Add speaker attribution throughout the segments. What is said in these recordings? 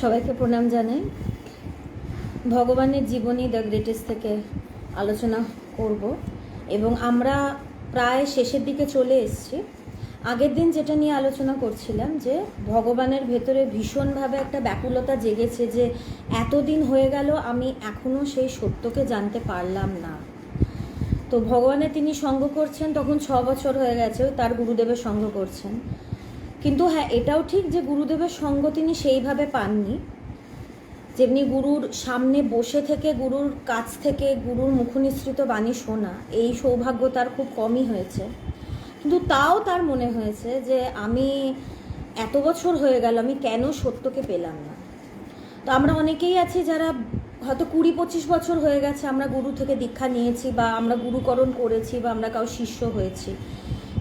Speaker 1: সবাইকে প্রণাম জানাই। ভগবানের জীবনী দ্য গ্রেটেস্ট থেকে আলোচনা করব এবং আমরা প্রায় শেষের দিকে চলে এসেছি। আগের দিন যেটা নিয়ে আলোচনা করছিলাম যে ভগবানের ভেতরে ভীষণভাবে একটা ব্যাকুলতা জেগেছে যে এতদিন হয়ে গেল আমি এখনও সেই সত্যকে জানতে পারলাম না। তো ভগবানের তিনি সঙ্গ করছেন, তখন 6 বছর হয়ে গেছে তার গুরুদেবের সঙ্গ করছেন। কিন্তু হ্যাঁ, এটাও ঠিক যে গুরুদেবের সঙ্গ তিনি সেইভাবে পাননি, যেমনি গুরুর সামনে বসে থেকে গুরুর কাছ থেকে গুরুর মুখনিসৃত বাণী শোনা, এই সৌভাগ্য তার খুব কমই হয়েছে। কিন্তু তাও তার মনে হয়েছে যে আমি এত বছর হয়ে গেল, আমি কেন সত্যকে পেলাম না। তো আমরা অনেকেই আছি যারা হয়তো 20-25 বছর হয়ে গেছে আমরা গুরু থেকে দীক্ষা নিয়েছি, বা আমরা গুরুকরণ করেছি, বা আমরা কারো শিষ্য হয়েছি,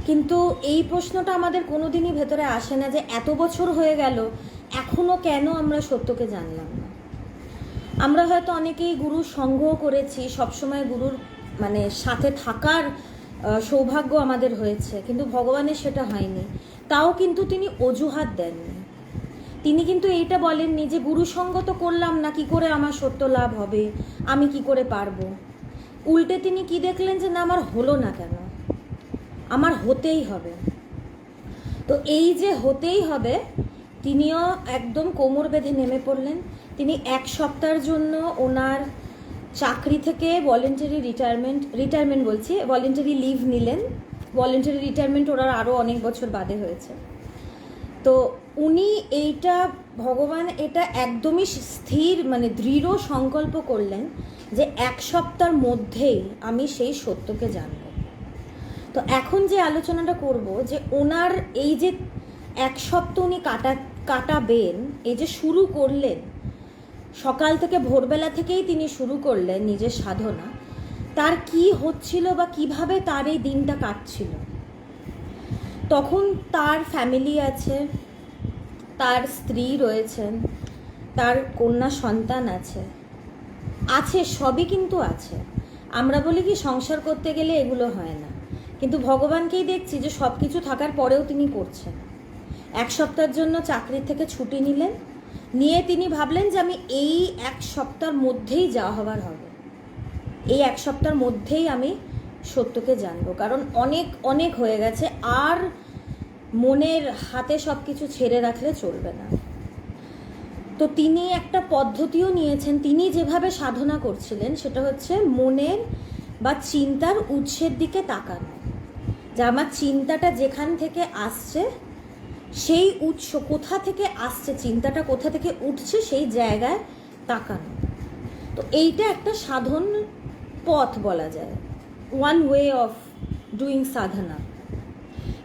Speaker 1: কিন্তু এই প্রশ্নটা আমাদের কোনোদিনই ভেতরে আসে না যে এত বছর হয়ে গেল এখনও কেন আমরা সত্যকে জানলাম না। আমরা হয়তো অনেকেই গুরুর সঙ্গও করেছি, সবসময় গুরুর সাথে থাকার সৌভাগ্য আমাদের হয়েছে, কিন্তু ভগবানের সেটা হয়নি। তাও কিন্তু তিনি অজুহাত দেননি। তিনি কিন্তু এইটা বলেননি যে গুরু সঙ্গ তো করলাম না, কি করে আমার সত্য লাভ হবে, আমি কি করে পারবো। উল্টে তিনি কি দেখলেন যে না, আমার হলো না কেন, আমার হতেই হবে। তো এই যে হতেই হবে, তিনিও একদম কোমর বেঁধে নেমে পড়লেন। তিনি 1 সপ্তাহের জন্য ওনার চাকরি থেকে ভলেন্টারি ভলেন্টারি লিভ নিলেন। ভলেন্টারি রিটায়ারমেন্ট ওনার আরও অনেক বছর বাদে হয়েছে। তো উনি ভগবান এটা একদমই স্থির দৃঢ় সংকল্প করলেন যে 1 সপ্তাহের মধ্যেই আমি সেই সত্যকে জানব। তো এখন যে আলোচনাটা করব যে ওনার এই যে 1 সপ্তাহ উনি কাটাবেন, এই যে শুরু করলেন, সকাল থেকে ভোরবেলা থেকেই তিনি শুরু করলেন নিজের সাধনা, তার কি হচ্ছিল বা কিভাবে তার এই দিনটা কাটছিল। তখন তার ফ্যামিলি আছে, তার স্ত্রী রয়েছেন, তার কন্যা সন্তান আছে, সবই কিন্তু আছে। আমরা বলি কি সংসার করতে গেলে এগুলো হয় না, কিন্তু ভগবানকেই দেখছি যে সব কিছু থাকার পরেও তিনি করছেন। 1 সপ্তাহের জন্য চাকরির থেকে ছুটি নিলেন, নিয়ে তিনি ভাবলেন যে আমি এই 1 সপ্তাহের মধ্যেই যা হবার হবে, এই 1 সপ্তাহের মধ্যেই আমি সত্যকে জানবো, কারণ অনেক অনেক হয়ে গেছে, আর মনের হাতে সব কিছু ছেড়ে রাখলে চলবে না। তো তিনি একটা পদ্ধতিও নিয়েছেন। তিনি যেভাবে সাধনা করছিলেন সেটা হচ্ছে মনের বা চিন্তার উৎসের দিকে তাকানো, যে আমার চিন্তাটা যেখান থেকে আসছে, সেই উৎস কোথা থেকে আসছে, চিন্তাটা কোথা থেকে উঠছে, সেই জায়গায় তাকানো। তো এইটা একটা সাধন পথ বলা যায়, ওয়ান ওয়ে অফ ডুইং সাধনা।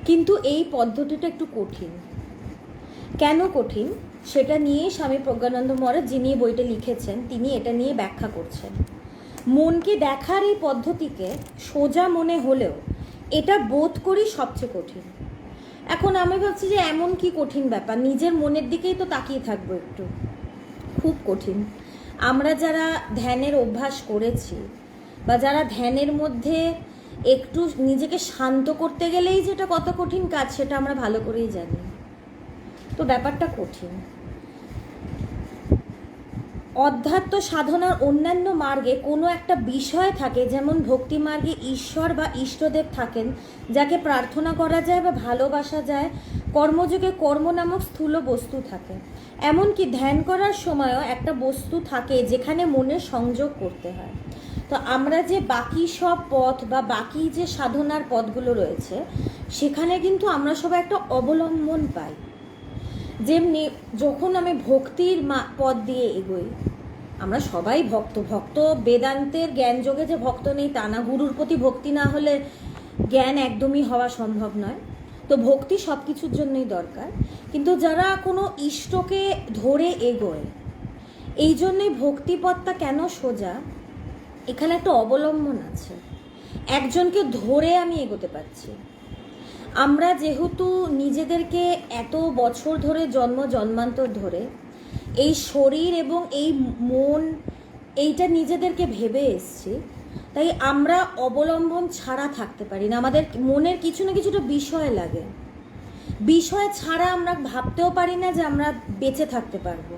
Speaker 1: কিন্তু এই পদ্ধতিটা একটু কঠিন। কেন কঠিন সেটা নিয়ে স্বামী প্রজ্ঞানন্দ মহারাজ, যিনি বইটা লিখেছেন, তিনি এটা নিয়ে ব্যাখ্যা করছেন। মনকে দেখার এই পদ্ধতিকে সোজা মনে হলেও এটা বোধ করি সবচেয়ে কঠিন। এখন আমি ভাবছি যে এমন কি কঠিন ব্যাপার, নিজের মনের দিকেই তো তাকিয়ে থাকবো একটু, খুব কঠিন। আমরা যারা ধ্যানের অভ্যাস করেছি, বা যারা ধ্যানের মধ্যে একটু নিজেকে শান্ত করতে গেলেই যেটা কত কঠিন কাজ, সেটা আমরা ভালো করেই জানি। তো ব্যাপারটা কঠিন। অধ্যাত্ম সাধনার অন্যান্য মার্গে কোনো একটা বিষয় থাকে, যেমন ভক্তি মার্গে ঈশ্বর বা ইষ্টদেব থাকেন যাকে প্রার্থনা করা যায় বা ভালোবাসা যায়। কর্মযোগে কর্ম নামক স্থূল বস্তু থাকে। এমনকি ধ্যান করার সময়ও একটা বস্তু থাকে যেখানে মনের সংযোগ করতে হয়। তো আমরা যে বাকি সব পথ বা বাকি যে সাধনার পথগুলো রয়েছে, সেখানে কিন্তু আমরা সবাই একটা অবলম্বন পাই। যেমনি যখন আমি ভক্তির পথ দিয়ে এগোই, আমরা সবাই ভক্ত বেদান্তের জ্ঞান যোগে যে ভক্ত নেই তা না, গুরুর প্রতি ভক্তি না হলে জ্ঞান একদমই হওয়া সম্ভব নয়। তো ভক্তি সব কিছুর জন্যই দরকার। কিন্তু যারা কোনো ইষ্টকে ধরে এগোয়, এই জন্যই ভক্তিপথটা কেন সোজা, এখানে একটা অবলম্বন আছে, একজনকে ধরে আমি এগোতে পারছি। আমরা যেহেতু নিজেদেরকে এত বছর ধরে জন্মান্তর ধরে এই শরীর এবং এই মন এইটা নিজেদেরকে ভেবে এসছি, তাই আমরা অবলম্বন ছাড়া থাকতে পারি না। আমাদের মনের কিছু না কিছুটা বিষয় লাগে, বিষয় ছাড়া আমরা ভাবতেও পারি না যে আমরা বেঁচে থাকতে পারবো।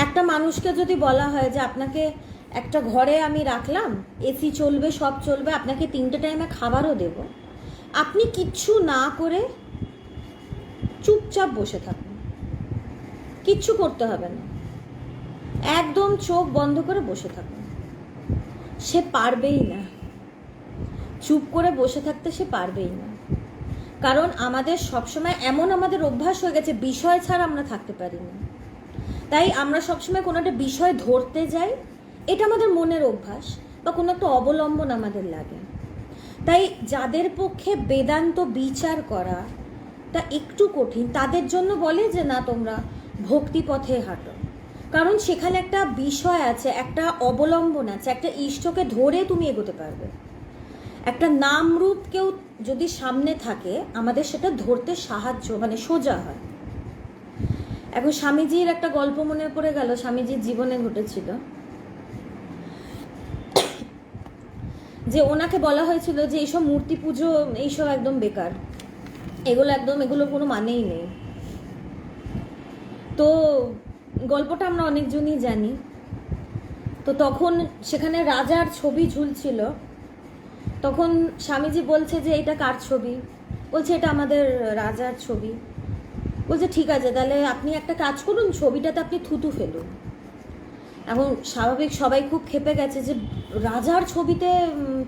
Speaker 1: একটা মানুষকে যদি বলা হয় যে আপনাকে একটা ঘরে আমি রাখলাম, এসি চলবে, সব চলবে, আপনাকে 3টে টাইমে খাবারও দেব, আপনি কিচ্ছু না করে চুপচাপ বসে থাকুন, কিচ্ছু করতে হবে না, একদম চোখ বন্ধ করে বসে থাকুন। সে পারবেই না, চুপ করে বসে থাকতে সে পারবেই না। কারণ আমাদের সবসময় এমন আমাদের অভ্যাস হয়ে গেছে, বিষয় ছাড়া আমরা থাকতে পারি না। তাই আমরা সবসময় কোনো একটা বিষয় ধরতে যাই, এটা আমাদের মনের অভ্যাস বা কোনো একটা অবলম্বন আমাদের লাগে। তাই যাদের পক্ষে বেদান্ত বিচার করা তা একটু কঠিন, তাদের জন্য বলে যে না, তোমরা ভক্তি পথে হাঁটো। কারণ সেখানে একটা বিষয় আছে, একটা অবলম্বন আছে, একটা ইষ্টকে ধরে তুমি এগোতে পারবে। একটা নামরূপ কেউ যদি সামনে থাকে, আমাদের সেটা ধরতে সাহায্য মানে সোজা হয়। এখন স্বামীজির একটা গল্প মনে পড়ে গেল, স্বামীজির জীবনে ঘটেছিল যে ওনাকে বলা হয়েছিল যে এইসব মূর্তি পুজো এইসব একদম বেকার, এগুলোর কোনো মানেই নেই। তো গল্পটা আমরা অনেকজনই জানি। তো তখন সেখানে রাজার ছবি ঝুলছিল। তখন স্বামীজি বলছে যে এটা কার ছবি? বলছে এটা আমাদের রাজার ছবি। বলছে ঠিক আছে, তাহলে আপনি একটা কাজ করুন, ছবিটাতে আপনি থুতু ফেলুন। এখন স্বাভাবিক সবাই খুব ক্ষেপে গেছে যে রাজার ছবিতে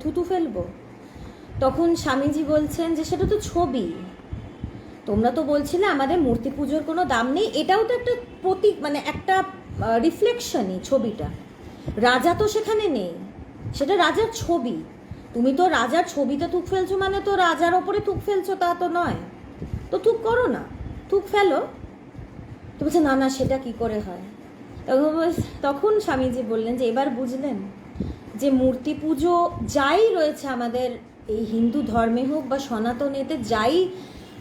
Speaker 1: থুতু ফেলবো। তখন স্বামীজি বলছেন যে সেটা তো ছবি, তোমরা তো বলছিলে আমাদের মূর্তি পুজোর কোনো দাম নেই, এটাও তো একটা প্রতীক, মানে একটা রিফ্লেকশনই ছবিটা। রাজা তো সেখানে নেই, সেটা রাজার ছবি। তুমি তো রাজার ছবিতে থুক ফেলছো মানে তো রাজার ওপরে থুক ফেলছো তা তো নয়। তো থুক করো না, থুক ফেলো। তো বলছে না না, সেটা কি করে হয়? তখন স্বামীজি বললেন যে এবার বুঝলেন যে মূর্তি পুজো যাই রয়েছে আমাদের এই হিন্দু ধর্মে হোক বা সনাতনেতে, যাই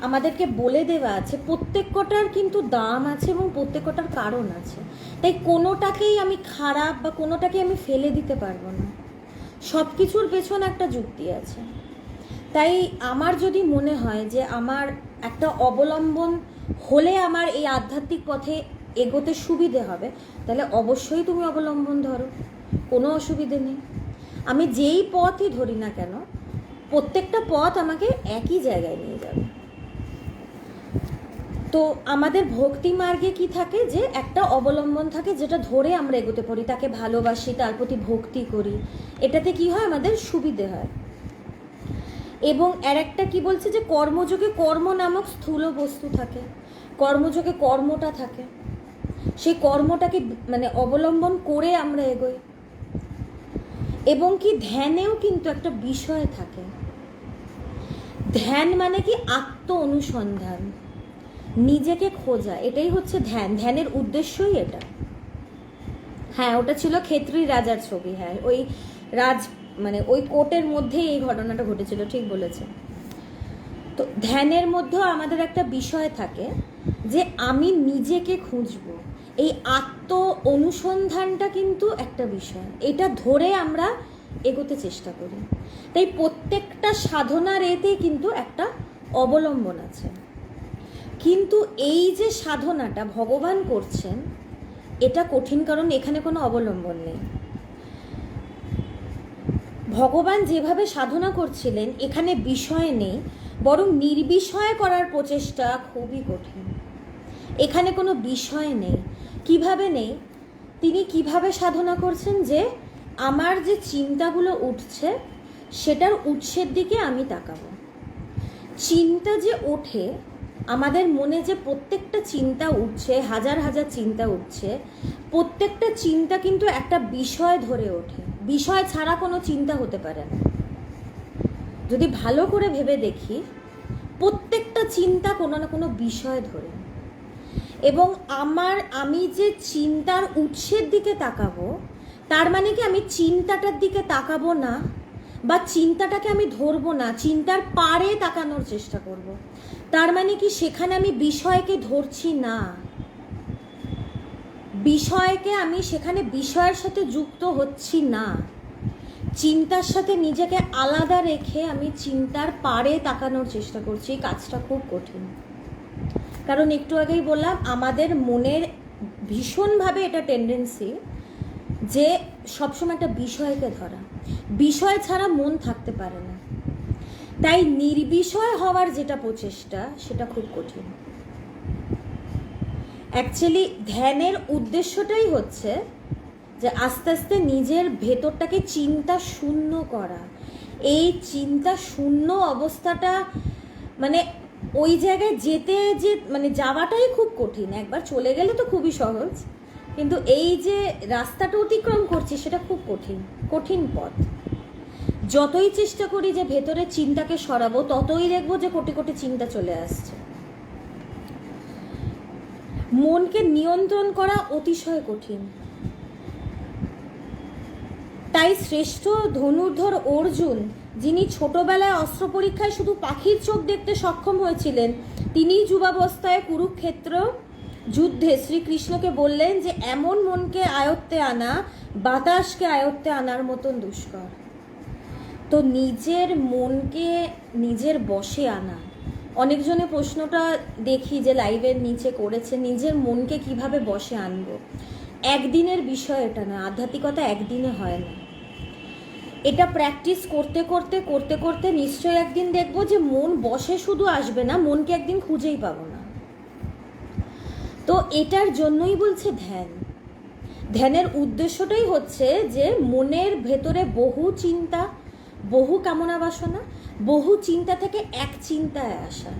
Speaker 1: আমাদেরকে বলে দেওয়া আছে, প্রত্যেক কটার কিন্তু দাম আছে এবং প্রত্যেক কটার কারণ আছে। তাই কোনোটাকেই আমি খারাপ বা কোনোটাকে আমি ফেলে দিতে পারবো না, সব কিছুর পেছনে একটা যুক্তি আছে। তাই আমার যদি মনে হয় যে আমার একটা অবলম্বন হলে আমার এই আধ্যাত্মিক পথে এগোতে সুবিধে হবে, তাহলে অবশ্যই তুমি অবলম্বন ধরো, কোনো অসুবিধে নেই। আমি যেই পথই ধরি না কেন, প্রত্যেকটা পথ আমাকে একই জায়গায় নিয়ে যাবে। তো আমাদের ভক্তি মার্গে কি থাকে, যে একটা অবলম্বন থাকে যেটা ধরে আমরা এগোতে পারি, তাকে ভালোবাসি, তার প্রতি ভক্তি করি, এটাতে কি হয়, আমাদের সুবিধে হয়। এবং আর একটা কি বলছে যে কর্মযোগে কর্ম নামক স্থূল বস্তু থাকে, কর্মযোগে কর্মটা থাকে, সেই কর্মটাকে মানে অবলম্বন করে আমরা এগোই। এবং কি ধ্যানেও কিন্তু একটা বিষয় থাকে। ধ্যান মানে কি আত্ম অনুসন্ধান, নিজেকে খোঁজা, এটাই হচ্ছে ধ্যান। ধ্যানের উদ্দেশ্যই এটা। হ্যাঁ, ওটা ছিল ক্ষেত্রী রাজার ছবি। হ্যাঁ, ওই মানে ওই কোটের মধ্যেই এই ঘটনাটা ঘটেছিল, ঠিক বলেছে। তো ধ্যানের মধ্যেও আমাদের একটা বিষয় থাকে যে আমি নিজেকে খুঁজবো, এই আত্ম অনুসন্ধানটা কিন্তু একটা বিষয়, এটা ধরে আমরা এগোতে চেষ্টা করি। তাই প্রত্যেকটা সাধনার এতেই কিন্তু একটা অবলম্বন আছে। কিন্তু এই যে সাধনাটা ভগবান করছেন, এটা কঠিন, কারণ এখানে কোনো অবলম্বন নেই। ভগবান যেভাবে সাধনা করছিলেন, এখানে বিষয় নেই, বরং নির্বিষয় করার প্রচেষ্টা খুবই কঠিন। এখানে কোনো বিষয় নেই। কিভাবে নেই? তিনি কিভাবে সাধনা করছেন, যে আমার যে চিন্তাগুলো উঠছে সেটার উৎসের দিকে আমি তাকাবো। চিন্তা যে ওঠে, আমাদের মনে যে প্রত্যেকটা চিন্তা উঠছে, হাজার হাজার চিন্তা উঠছে, প্রত্যেকটা চিন্তা কিন্তু একটা বিষয় ধরে ওঠে। বিষয় ছাড়া কোনো চিন্তা হতে পারে না। যদি ভালো করে ভেবে দেখি, প্রত্যেকটা চিন্তা কোনো না কোনো বিষয় ধরে। এবং আমি যে চিন্তার উৎসের দিকে তাকাবো, তার মানে কি আমি চিন্তাটার দিকে তাকাবো না বা চিন্তাটাকে আমি ধরবো না, চিন্তার পারে তাকানোর চেষ্টা করব। তার মানে কি সেখানে আমি বিষয়কে ধরছি না, বিষয়কে আমি সেখানে বিষয়ের সাথে যুক্ত হচ্ছি না। চিন্তার সাথে নিজেকে আলাদা রেখে আমি চিন্তার পারে তাকানোর চেষ্টা করছি। এই কাজটা খুব কঠিন, কারণ একটু আগেই বললাম আমাদের মনের ভীষণভাবে এটা টেন্ডেন্সি যে সবসময় একটা বিষয়কে ধরা, বিষয় ছাড়া মন থাকতে পারে না। তাই নির্বিষয় হওয়ার যেটা প্রচেষ্টা সেটা খুব কঠিন। অ্যাকচুয়ালি ধ্যানের উদ্দেশ্যটাই হচ্ছে যে আস্তে আস্তে নিজের ভেতরটাকে চিন্তা শূন্য করা। এই চিন্তা শূন্য অবস্থাটা মানে ওই জায়গায় যেতে যে মানে যাওয়াটাই খুব কঠিন। একবার চলে গেলে তো খুবই সহজ, কিন্তু এই যে রাস্তাটা অতিক্রম করছি সেটা খুব কঠিন, কঠিন পথ। যতই চেষ্টা করি যে ভেতরে চিন্তাকে সরাবো, ততই দেখবো যে কোটি কোটি চিন্তা চলে আসছে। মনকে নিয়ন্ত্রণ করা অতিশয় কঠিন। তাই শ্রেষ্ঠ ধনুর্ধর অর্জুন, যিনি ছোটবেলায় অস্ত্র পরীক্ষায় শুধু পাখির চোখ দেখতে সক্ষম হয়েছিলেন, তিনি যুবাবস্থায় কুরুক্ষেত্র যুদ্ধে শ্রীকৃষ্ণকে বললেন যে এমন মনকে আয়ত্তে আনা বাতাসকে আয়ত্তে আনার মতন দুষ্কর। তো নিজের মনকে নিজের বশে আনা, অনেকজনে প্রশ্নটা দেখি যে লাইভের নিচে করেছে, নিজের মনকে কিভাবে বশে আনবো। একদিনের বিষয় এটা না, আধ্যাত্মিকতা একদিনে হয় না। এটা প্র্যাকটিস করতে করতে করতে করতে নিশ্চয়ই একদিন দেখবো যে মন বশে শুধু আসবে না, মনকে একদিন খুঁজেই পাবো না। তো এটার জন্যই বলছে ধ্যান। ধ্যানের উদ্দেশ্যটাই হচ্ছে যে মনের ভেতরে বহু চিন্তা, বহু কামনা বাসনা, বহু চিন্তা থেকে এক চিন্তায় আসা,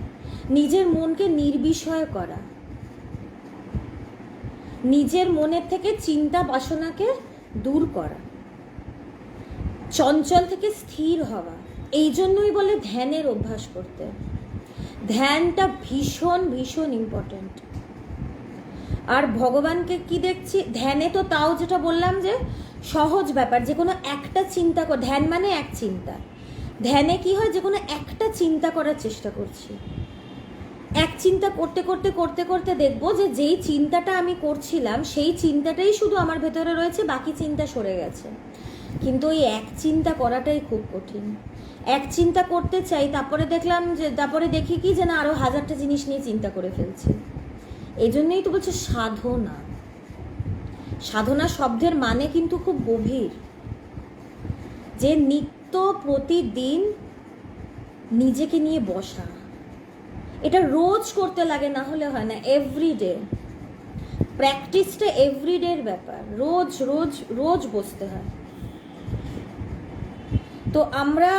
Speaker 1: নিজের মনকে নির্বিষয় করা, নিজের মনের থেকে চিন্তা বাসনাকে দূর করা, চঞ্চল থেকে স্থির হওয়া। এই জন্যই বলে ধ্যানের অভ্যাস করতে। ধ্যানটা ভীষণ ভীষণ ইম্পর্ট্যান্ট। আর ভগবানকে কি দেখছি ধ্যানে, তো তাও যেটা বললাম যে সহজ ব্যাপার, যে কোনো একটা চিন্তা কর, ধ্যান মানে এক চিন্তা। ধ্যানে কি হয়, যে কোনো একটা চিন্তা করার চেষ্টা করছি, এক চিন্তা করতে করতে করতে করতে দেখবো যে যেই চিন্তাটা আমি করছিলাম সেই চিন্তাটাই শুধু আমার ভেতরে রয়েছে, বাকি চিন্তা সরে গেছে। কিন্তু ওই এক চিন্তা করাটাই খুব কঠিন। এক চিন্তা করতে চাই, তারপরে দেখলাম যে তারপরে দেখি কি যে না আরো হাজারটা জিনিস নিয়ে চিন্তা করে ফেলছি। এই জন্যই তো বলছে সাধনা। সাধনা শব্দের মানে কিন্তু খুব গভীর, যে নিত্য প্রতিদিন নিজেকে নিয়ে বসা। এটা রোজ করতে লাগে, না হলে হয় না। এভরিডে প্র্যাকটিসটা, এভরিডের ব্যাপার, রোজ রোজ রোজ বসতে হয়। তো আমরা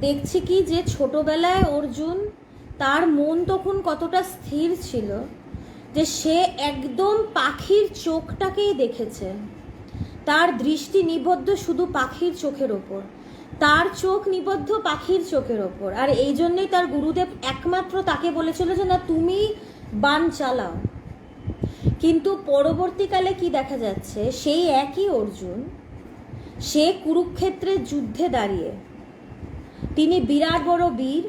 Speaker 1: দেখছি কি যে ছোটবেলায় অর্জুন, তার মন তখন কতটা স্থির ছিল যে সে একদম পাখির চোখটাকেই দেখেছে। তার দৃষ্টি নিবদ্ধ শুধু পাখির চোখের ওপর, তার চোখ নিবদ্ধ পাখির চোখের ওপর। আর এই জন্যই তার গুরুদেব একমাত্র তাকে বলেছিল যে না তুমি বান চালাও। কিন্তু পরবর্তীকালে কি দেখা যাচ্ছে, সেই একই অর্জুন সে কুরুক্ষেত্রের যুদ্ধে দাঁড়িয়ে তিনি বিরাট বড় বীর,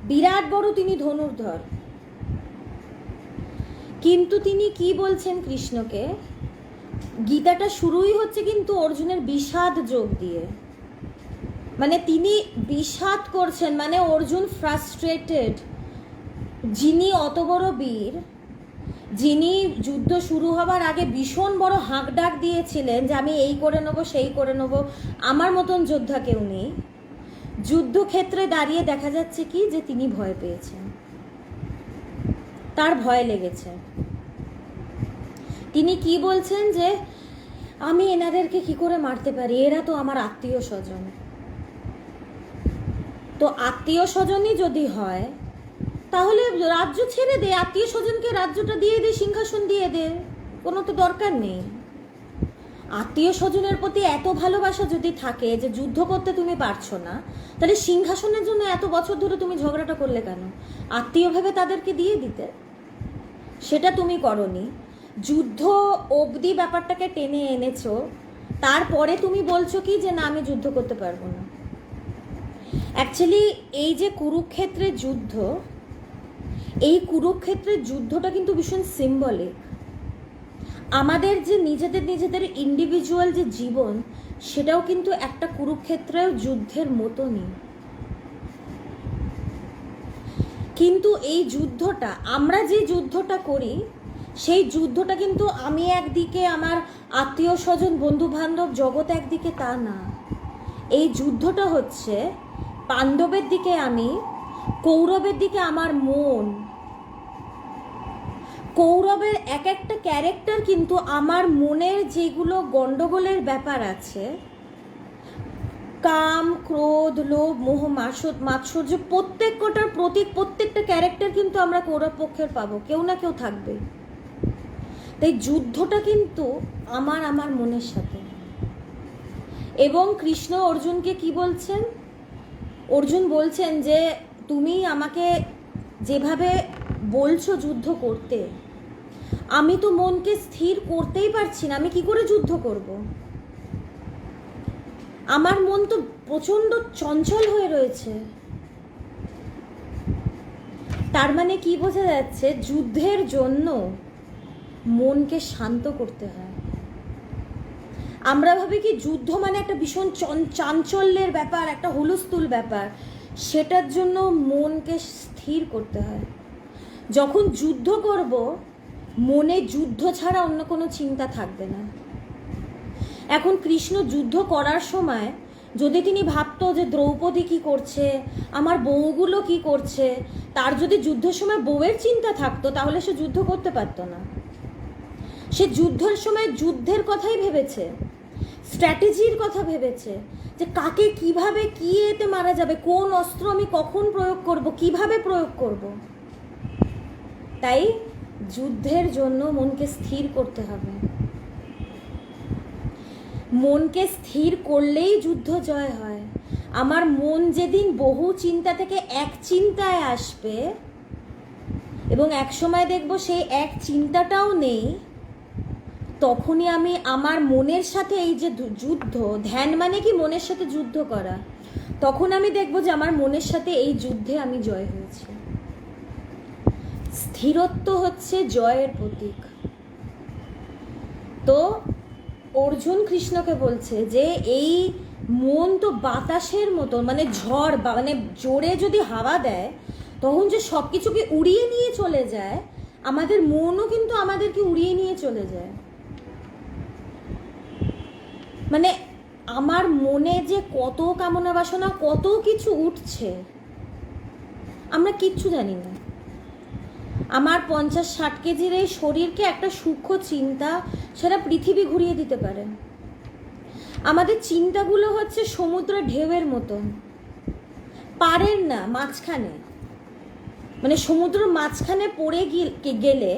Speaker 1: বিরাট বড় তিনি ধনুর্ধর। কিন্তু তিনি কি বলছেন কৃষ্ণকে, গীতাটা শুরুই হচ্ছে কিন্তু অর্জুনের বিষাদ যোগ দিয়ে। মানে তিনি বিষাদ করছেন, মানে অর্জুন ফ্রাস্ট্রেটেড। যিনি অত বড় বীর, যিনি যুদ্ধ শুরু হবার আগে ভীষণ বড় হাঁক ডাক দিয়েছিলেন যে আমি এই করে নেবো সেই করে নেবো, আমার মতন যোদ্ধা কেউ নেই, যুদ্ধক্ষেত্রে দাঁড়িয়ে দেখা যাচ্ছে কি যে তিনি ভয় পেয়েছেন, তার ভয় লেগেছে। তিনি কি বলছেন যে আমি এনাদেরকে কি করে মারতে পারি, এরা তো আমার আত্মীয় স্বজন। তো আত্মীয় স্বজনই যদি হয় তাহলে রাজ্য ছেড়ে দে, আত্মীয় স্বজনকে রাজ্যটা দিয়ে দে, সিংহাসন দিয়ে দে, কোনো তো দরকার নেই। আত্মীয় স্বজনের প্রতি এত ভালোবাসা যদি থাকে যে যুদ্ধ করতে তুমি পারছো না, তাহলে সিংহাসনের জন্য এত বছর ধরে তুমি ঝগড়াটা করলে কেন? আত্মীয় ভেবে তাদেরকে দিয়ে দিতে, সেটা তুমি করনি। যুদ্ধ অবধি ব্যাপারটাকে টেনে এনেছো, তারপরে তুমি বলছো কি যে না আমি যুদ্ধ করতে পারবো না। অ্যাকচুয়ালি এই যে কুরুক্ষেত্রের যুদ্ধ, এই কুরুক্ষেত্রের যুদ্ধটা কিন্তু ভীষণ সিম্বলিক। আমাদের যে নিজেদের ইন্ডিভিজুয়াল যে জীবন, সেটাও কিন্তু একটা কুরুক্ষেত্রের যুদ্ধের মতনই। কিন্তু এই যুদ্ধটা, আমরা যে যুদ্ধটা করি, সেই যুদ্ধটা কিন্তু আমি একদিকে, আমার আত্মীয় স্বজন বন্ধু বান্ধব জগৎ একদিকে, তা না। এই যুদ্ধটা হচ্ছে পাণ্ডবের দিকে আমি, কৌরবের দিকে আমার মন। কৌরবের এক একটা ক্যারেক্টার কিন্তু আমার মনের যেগুলো গণ্ডগোলের ব্যাপার আছে, কাম, ক্রোধ, লোভ, মোহ, মাৎসর্য, প্রত্যেকটার প্রতীক, প্রত্যেকটা ক্যারেক্টার কিন্তু আমরা কৌরব পক্ষের পাবো, কেউ না কেউ থাকবে। তাই যুদ্ধটা কিন্তু আমার মনের সাথে। এবং কৃষ্ণ অর্জুনকে কি বলছেন? অর্জুন বলছেন যে তুমি আমাকে যেভাবে বলছো যুদ্ধ করতে, আমি তো মনকে স্থির করতেই পারছি না, আমি কি করে যুদ্ধ করব? আমার মন তো প্রচণ্ড চঞ্চল হয়ে রয়েছে। তার মানে কি বোঝা যাচ্ছে? যুদ্ধের জন্য মনকে শান্ত করতে হয়। আমরা ভাবি কি যুদ্ধ মানে একটা ভীষণ চাঞ্চল্যের ব্যাপার, একটা হুলস্থুল ব্যাপার। সেটার জন্য মনকে স্থির করতে হয়। যখন যুদ্ধ করব, মনে যুদ্ধ ছাড়া অন্য কোনো চিন্তা থাকবে না। এখন কৃষ্ণ যুদ্ধ করার সময় যদি তিনি ভাবতো যে দ্রৌপদী কি করছে, আমার বউগুলো কি করছে, তার যদি যুদ্ধের সময় বউয়ের চিন্তা থাকতো, তাহলে সে যুদ্ধ করতে পারতো না। সে যুদ্ধের সময় যুদ্ধের কথাই ভেবেছে, স্ট্র্যাটেজির কথা ভেবেছে, যে কাকে কিভাবে কি এতে মারা যাবে, কোন অস্ত্র আমি কখন প্রয়োগ করব, কিভাবে প্রয়োগ করব। তাই যুদ্ধের জন্য মনকে স্থির করতে হবে। মনকে স্থির করলেই যুদ্ধ জয় হয়। আমার মন যেদিন বহু চিন্তা থেকে এক চিন্তায় আসবে এবং এক সময় দেখব সেই এক চিন্তাটাও নেই, তখনই আমি আমার মনের সাথে এই যে যুদ্ধ, ধ্যান মানে কি মনের সাথে যুদ্ধ করা, তখন আমি দেখব যে আমার মনের সাথে এই যুদ্ধে আমি জয় হয়েছি। স্থিরত্ব হচ্ছে জয়ের প্রতীক। তো অর্জুন কৃষ্ণকে বলছে যে এই মন তো বাতাসের মতো, মানে ঝড়, মানে জোরে যদি হাওয়া দেয় তখন যে সব কিছুকে উড়িয়ে নিয়ে চলে যায়, আমাদের মনও কিন্তু আমাদেরকে উড়িয়ে নিয়ে চলে যায়। মানে আমার মনে যে কত কামনা বাসনা, কত কিছু উঠছে, আমরা কিচ্ছু জানি না। আমার 50-60 কেজির এই শরীরকে একটা সূক্ষ্ম চিন্তা সারা পৃথিবী ঘুরিয়ে দিতে পারে। আমাদের চিন্তাগুলো হচ্ছে সমুদ্রের ঢেউয়ের মতন, পারের না মাঝখানে, মানে সমুদ্রের মাঝখানে পড়ে গেলে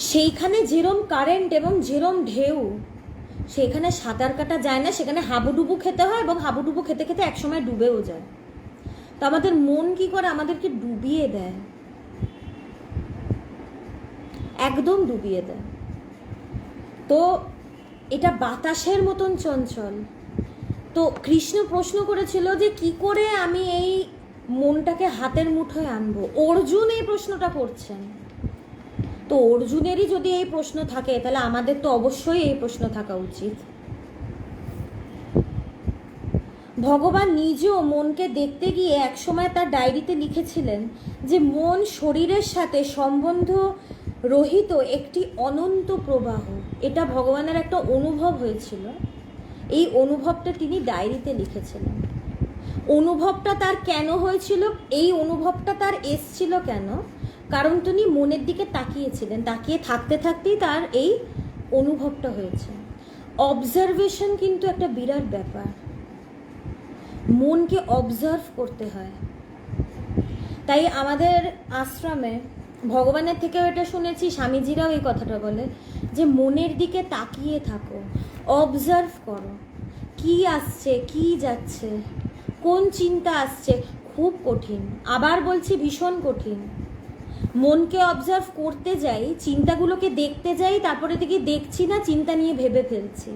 Speaker 1: সেইখানে যেরম কারেন্ট এবং যেরম ঢেউ, সেখানে সাঁতার কাটা যায় না, সেখানে হাবুডুবু খেতে হয় এবং হাবুডুবু খেতে খেতে একসময় ডুবেও যায়। তো আমাদের মন কি করে? আমাদেরকে ডুবিয়ে দেয়, একদম ডুবিয়ে দেয়। তো এটা বাতাসের মতন চঞ্চল। তো কৃষ্ণ প্রশ্ন করেছিল যে কি করে আমি এই মনটাকে হাতের মুঠোয় আনবো। অর্জুন এই প্রশ্নটা করছেন। তো অর্জুনেরই যদি এই প্রশ্ন থাকে, তাহলে আমাদের তো অবশ্যই এই প্রশ্ন থাকা উচিত। ভগবান নিজেও মনকে দেখতে গিয়ে একসময় তার ডায়েরিতে লিখেছিলেন যে মন শরীরের সাথে সম্বন্ধ রহিত একটি অনন্ত প্রবাহ। এটা ভগবানের একটা অনুভব হয়েছিল, এই অনুভবটা তিনি ডায়েরিতে লিখেছিলেন। অনুভবটা তার কেন হয়েছিল, এই অনুভবটা তার এসছিল কেন? কারণ তিনি মনের দিকে তাকিয়েছিলেন, তাকিয়ে থাকতে থাকতেই তার এই অনুভবটা হয়েছে। অবজারভেশন কিন্তু একটা বিরাট ব্যাপার, মনকে অবজার্ভ করতে হয়। তাই আমাদের আশ্রমে ভগবানের থেকেও এটা শুনেছি, স্বামীজিরাও এই কথাটা বলে যে মনের দিকে তাকিয়ে থাকো, অবজার্ভ করো, কি আসছে, কি যাচ্ছে, কোন চিন্তা আসছে। খুব কঠিন, আবার বলছি ভীষণ কঠিন। মনকে অবজার্ভ করতে যাই, চিন্তাগুলোকে দেখতে যাই, তারপরে দেখি দেখছি না, চিন্তা নিয়ে ভেবে ফেলছি।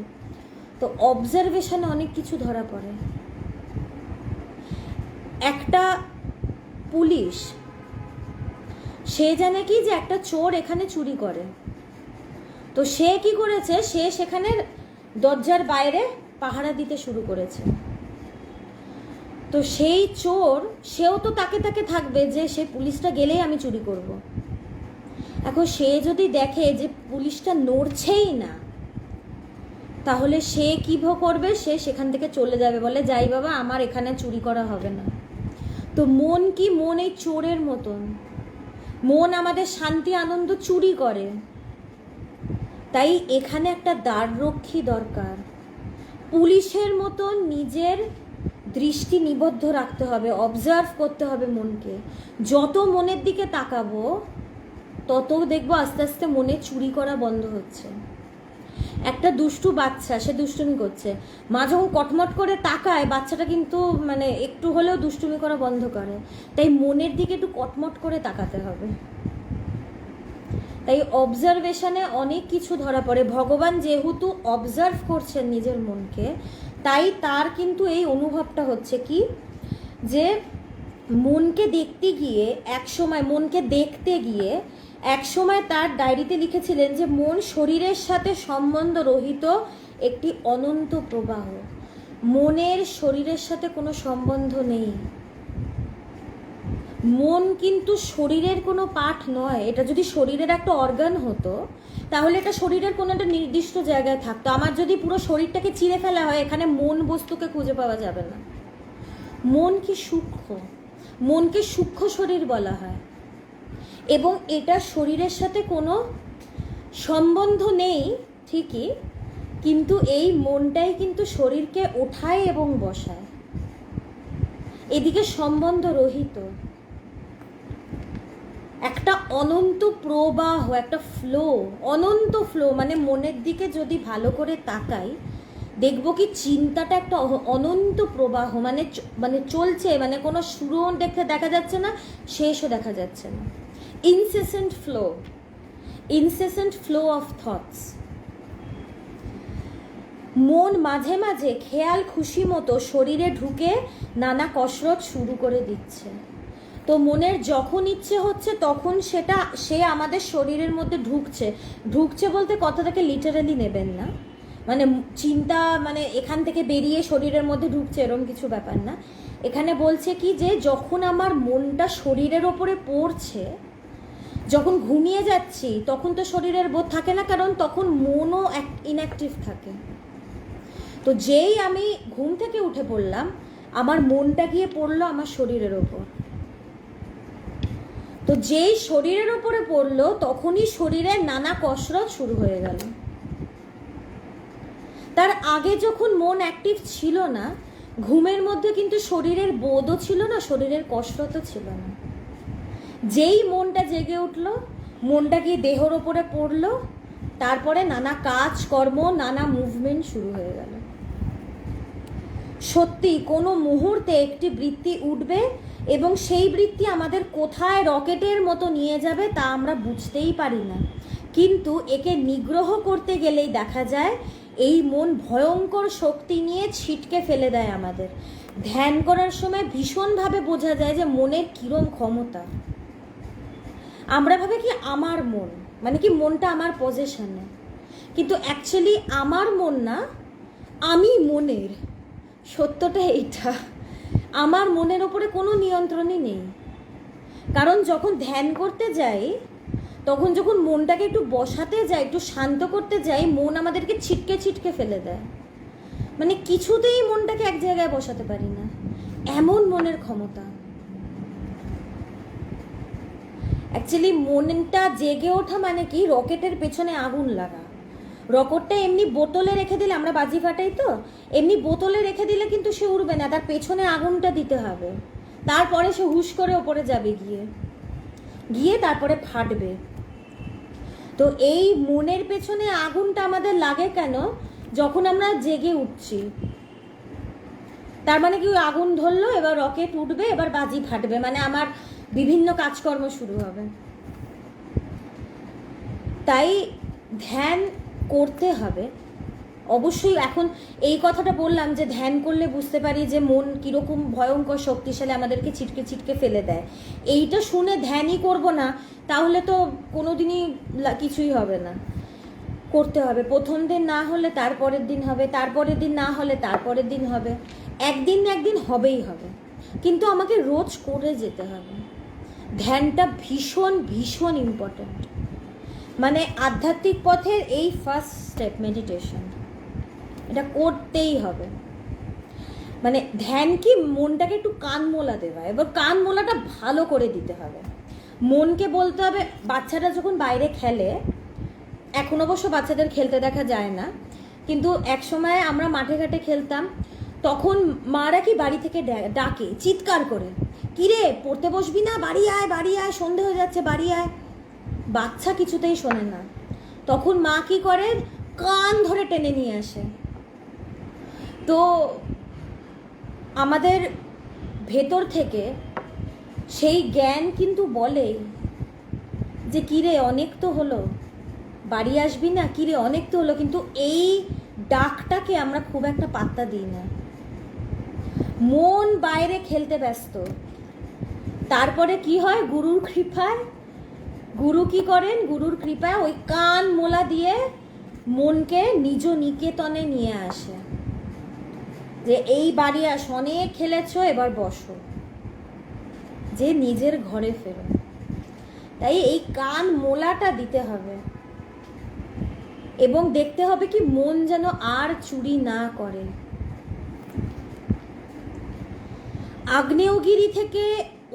Speaker 1: তো অবজারভেশনে অনেক কিছু ধরা পড়ে। একটা পুলিশ সে জানে কি যে একটা চোর এখানে চুরি করে, তো সে কি করেছে, সে সেখানে দরজার বাইরে পাহারা দিতে শুরু করেছে। তো সেই চোর, সেও তো তাকে তাকে থাকবে যে সে পুলিশটা গেলেই আমি চুরি করব। এখন সে যদি দেখে যে পুলিশটা নড়ছেই না, তাহলে সে কী করবে? সে সেখান থেকে চলে যাবে, বলে যাই বাবা, আমার এখানে চুরি করা হবে না। তো মন কি? মন এই চোরের মতন, মন আমাদের শান্তি আনন্দ চুরি করে। তাই এখানে একটা দ্বাররক্ষী দরকার। পুলিশের মতন নিজের দৃষ্টি নিবদ্ধ রাখতে হবে, অবজার্ভ করতে হবে মনকে। যত মনের দিকে তাকাবো তত দেখবো আস্তে আস্তে মনে চুরি করা বন্ধ হচ্ছে। একটা দুষ্টু বাচ্চা, সে দুষ্টুমি করছে, মা যখন কটমট করে তাকায়, বাচ্চাটা কিন্তু মানে একটু হলেও দুষ্টুমি করা বন্ধ করে। তাই মনের দিকে একটু কটমট করে তাকাতে হবে। তাই অবজারভেশনে অনেক কিছু ধরা পড়ে। ভগবান যেহেতু অবজার্ভ করছেন নিজের মনকে, তাই তার কিন্তু এই অনুভবটা হচ্ছে কি, যে মনকে দেখতে গিয়ে এক সময় তার ডায়েরিতে লিখেছিলেন যে মন শরীরের সাথে সম্বন্ধ রহিত একটি অনন্ত প্রবাহ। মনের শরীরের সাথে কোনো সম্বন্ধ নেই। মন কিন্তু শরীরের কোনো পার্ট নয়। এটা যদি শরীরের একটা অর্গান হতো, তাহলে এটা শরীরের কোনো একটা নির্দিষ্ট জায়গায় থাকতো। আমার যদি পুরো শরীরটাকে চিরে ফেলা হয়, এখানে মন বস্তুকে খুঁজে পাওয়া যাবে না। মন কি সূক্ষ্ম, মনকে সূক্ষ্ম শরীর বলা হয়, এবং এটা শরীরের সাথে কোনো সম্বন্ধ নেই ঠিকই, কিন্তু এই মনটাই কিন্তু শরীরকে ওঠায় এবং বসায়। এদিকে সম্বন্ধ রহিত একটা অনন্ত প্রবাহ, একটা ফ্লো, অনন্ত ফ্লো। মানে মনের দিকে যদি ভালো করে তাকাই, দেখবো কি চিন্তাটা একটা অনন্ত প্রবাহ, মানে চলছে, মানে কোনো শুরুও দেখা যাচ্ছে না, শেষও দেখা যাচ্ছে না। ইনসেসেন্ট ফ্লো অফ থটস। মন মাঝে মাঝে খেয়াল খুশি মতো শরীরে ঢুকে নানা কসরত শুরু করে দিচ্ছে। তো মনের যখন ইচ্ছে হচ্ছে তখন সে আমাদের শরীরের মধ্যে ঢুকছে বলতে কথাটাকে লিটারালি নেবেন না, মানে চিন্তা মানে এখান থেকে বেরিয়ে শরীরের মধ্যে ঢুকছে এরকম কিছু ব্যাপার না। এখানে বলছে কি, যে যখন আমার মনটা শরীরের ওপরে পড়ছে, যখন ঘুমিয়ে যাচ্ছি, তখন তো শরীরের বোধ থাকে না, কারণ তখন মনও ইনঅ্যাক্টিভ থাকে। তো যেই আমি ঘুম থেকে উঠে পড়লাম, আমার মনটা গিয়ে পড়লো আমার শরীরের ওপর। তো যেই শরীরের ওপরে পড়লো, তখনই শরীরের নানা কসরত শুরু হয়ে গেল। তার আগে যখন মন অ্যাক্টিভ ছিল না, ঘুমের মধ্যে কিন্তু শরীরের বোধও ছিল না, শরীরের কসরতও ছিল না। যেই মনটা জেগে উঠলো, মনটা গিয়ে দেহর ওপরে পড়লো, তারপরে নানা কাজকর্ম, নানা মুভমেন্ট শুরু হয়ে গেল। সত্যি কোনো মুহূর্তে একটি বৃত্তি উঠবে এবং সেই বৃত্তি আমাদের কোথায় রকেটের মতো নিয়ে যাবে তা আমরা বুঝতেই পারি না, কিন্তু একে নিগ্রহ করতে গেলেই দেখা যায় এই মন ভয়ঙ্কর শক্তি নিয়ে ছিটকে ফেলে দেয় আমাদের। ধ্যান করার সময় ভীষণভাবে বোঝা যায় যে মনের কিরম ক্ষমতা। আমরা ভাবে কি আমার মন, মানে কি মনটা আমার পজেশনে, কিন্তু অ্যাকচুয়ালি আমার মন না, আমি মনের। সত্যটা এইটা, আমার মনের ওপরে কোনো নিয়ন্ত্রণই নেই। কারণ যখন ধ্যান করতে যাই, তখন যখন মনটাকে একটু বসাতে যাই, একটু শান্ত করতে যাই, মন আমাদেরকে ছিটকে ফেলে দেয়। মানে কিছুতেই মনটাকে এক জায়গায় বসাতে পারি না, এমন মনের ক্ষমতা। অ্যাকচুয়ালি মনটা জেগে ওঠা মানে কি, রকেটের পেছনে আগুন লাগা। রকেটটা এমনি বোতলে রেখে দিলে, আমরা বাজি ফাটাই তো, এমনি বোতলে রেখে দিলে কিন্তু সে উড়বে না, তার পেছনে আগুনটা দিতে হবে, তারপরে সে হুশ করে ওপরে যাবে, গিয়ে তারপরে ফাটবে। তো এই মনের পেছনে আগুনটা আমাদের লাগে কেন? যখন আমরা জেগে উঠছি, তার মানে কি ওই আগুন ধরলো, এবার রকেট উঠবে, এবার বাজি ফাটবে, মানে আমার বিভিন্ন কাজকর্ম শুরু হবে। তাই ধ্যান করতে হবে অবশ্যই। এখন এই কথাটা বললাম যে ধ্যান করলে বুঝতে পারি যে মন কীরকম ভয়ঙ্কর শক্তিশালী, আমাদেরকে ছিটকে ফেলে দেয়। এইটা শুনে ধ্যানই করব না, তাহলে তো কোনো দিনই কিছুই হবে না। করতে হবে, প্রথম দিন না হলে তারপরের দিন হবে, তারপরের দিন না হলে তারপরের দিন হবে, একদিন হবেই হবে, কিন্তু আমাকে রোজ করে যেতে হবে। ধ্যানটা ভীষণ ইম্পর্ট্যান্ট। মানে আধ্যাত্মিক পথের এই ফার্স্ট স্টেপ মেডিটেশন, এটা করতেই হবে। মানে ধ্যান কি মনটাকে একটু কান মোলা দেওয়া, এবার কান মোলাটা ভালো করে দিতে হবে। মনকে বলতে হবে, বাচ্চারা যখন বাইরে খেলে, এখন অবশ্য বাচ্চাদের খেলতে দেখা যায় না, কিন্তু এক সময় আমরা মাঠে ঘাটে খেলতাম, তখন মারা কি বাড়ি থেকে ডাকে চিৎকার করে, কিরে পড়তে বসবি না, বাড়ি আয় বাড়ি আয়, সন্ধে হয়ে যাচ্ছে বাড়ি আয়। বাচ্চা কিছুতেই শোনে না, তখন মা কি করে, কান ধরে টেনে নিয়ে আসে। তো আমাদের ভেতর থেকে সেই জ্ঞান কিন্তু বলে যে কিরে অনেক তো হলো, বাড়ি আসবি না, কিরে অনেক তো হলো, কিন্তু এই ডাকটাকে আমরা খুব একটা পাত্তা দিই না। মন বাইরে খেলতে ব্যস্ত। তারপরে কি হয়, গুরুর কৃপায়, গুরু কি করেন, গুরুর কৃপায় ওই কান মোলা দিয়ে মনকে নিজ নিকেতনে নিয়ে আসে, যে এই বাড়ি আস, অনেক খেলেছো, এবার বসো, যে নিজের ঘরে ফেরো। তাই এই কান মোলাটা দিতে হবে, এবং দেখতে হবে কি মন যেন আর চুরি না করে। আগ্নেয়গিরি থেকে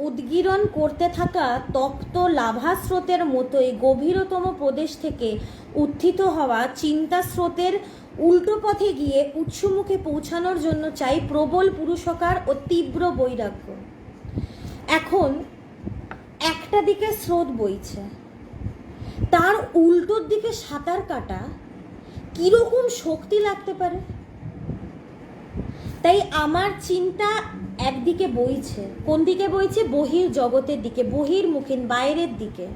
Speaker 1: উদ্গীরণ করতে থাকা তপ্ত লাভা স্রোতের মতোই গভীরতম প্রদেশ থেকে উত্থিত হওয়া চিন্তা স্রোতের উল্টো পথে গিয়ে উৎসমুখে পৌঁছানোর জন্য চাই প্রবল পুরুষকার ও তীব্র বৈরাগ্য। এখন একটা দিকে স্রোত বইছে, তার উল্টোর দিকে সাঁতার কাটা কিরকম শক্তি লাগতে পারে। তাই আমার চিন্তা একদিকে বইছে, কোন দিকে বইছে, বহির জগতের দিকে, বহির্মুখীন বাইরের দিকে।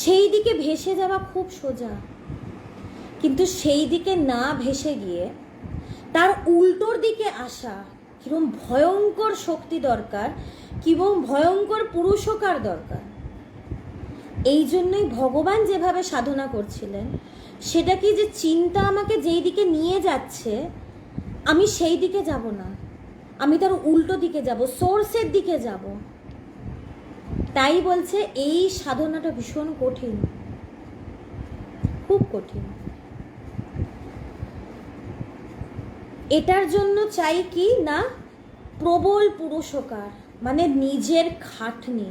Speaker 1: সেই দিকে ভেসে যাওয়া খুব সোজা, কিন্তু সেই দিকে না ভেসে গিয়ে তার উল্টোর দিকে আসা কিরকম ভয়ঙ্কর শক্তি দরকার, কিরকম ভয়ঙ্কর পুরুষকার দরকার। এই জন্যই ভগবান যেভাবে সাধনা করছিলেন, সেটা কি যে চিন্তা আমাকে যেই দিকে নিয়ে যাচ্ছে আমি সেই দিকে যাব না, আমি তার উল্টো দিকে যাব, সোর্সের দিকে যাব। তাই বলছে এই সাধনাটা ভীষণ কঠিন, খুব কঠিন। এটার জন্য চাই কি না, প্রবল পুরুষকার, মানে নিজের খাটনি,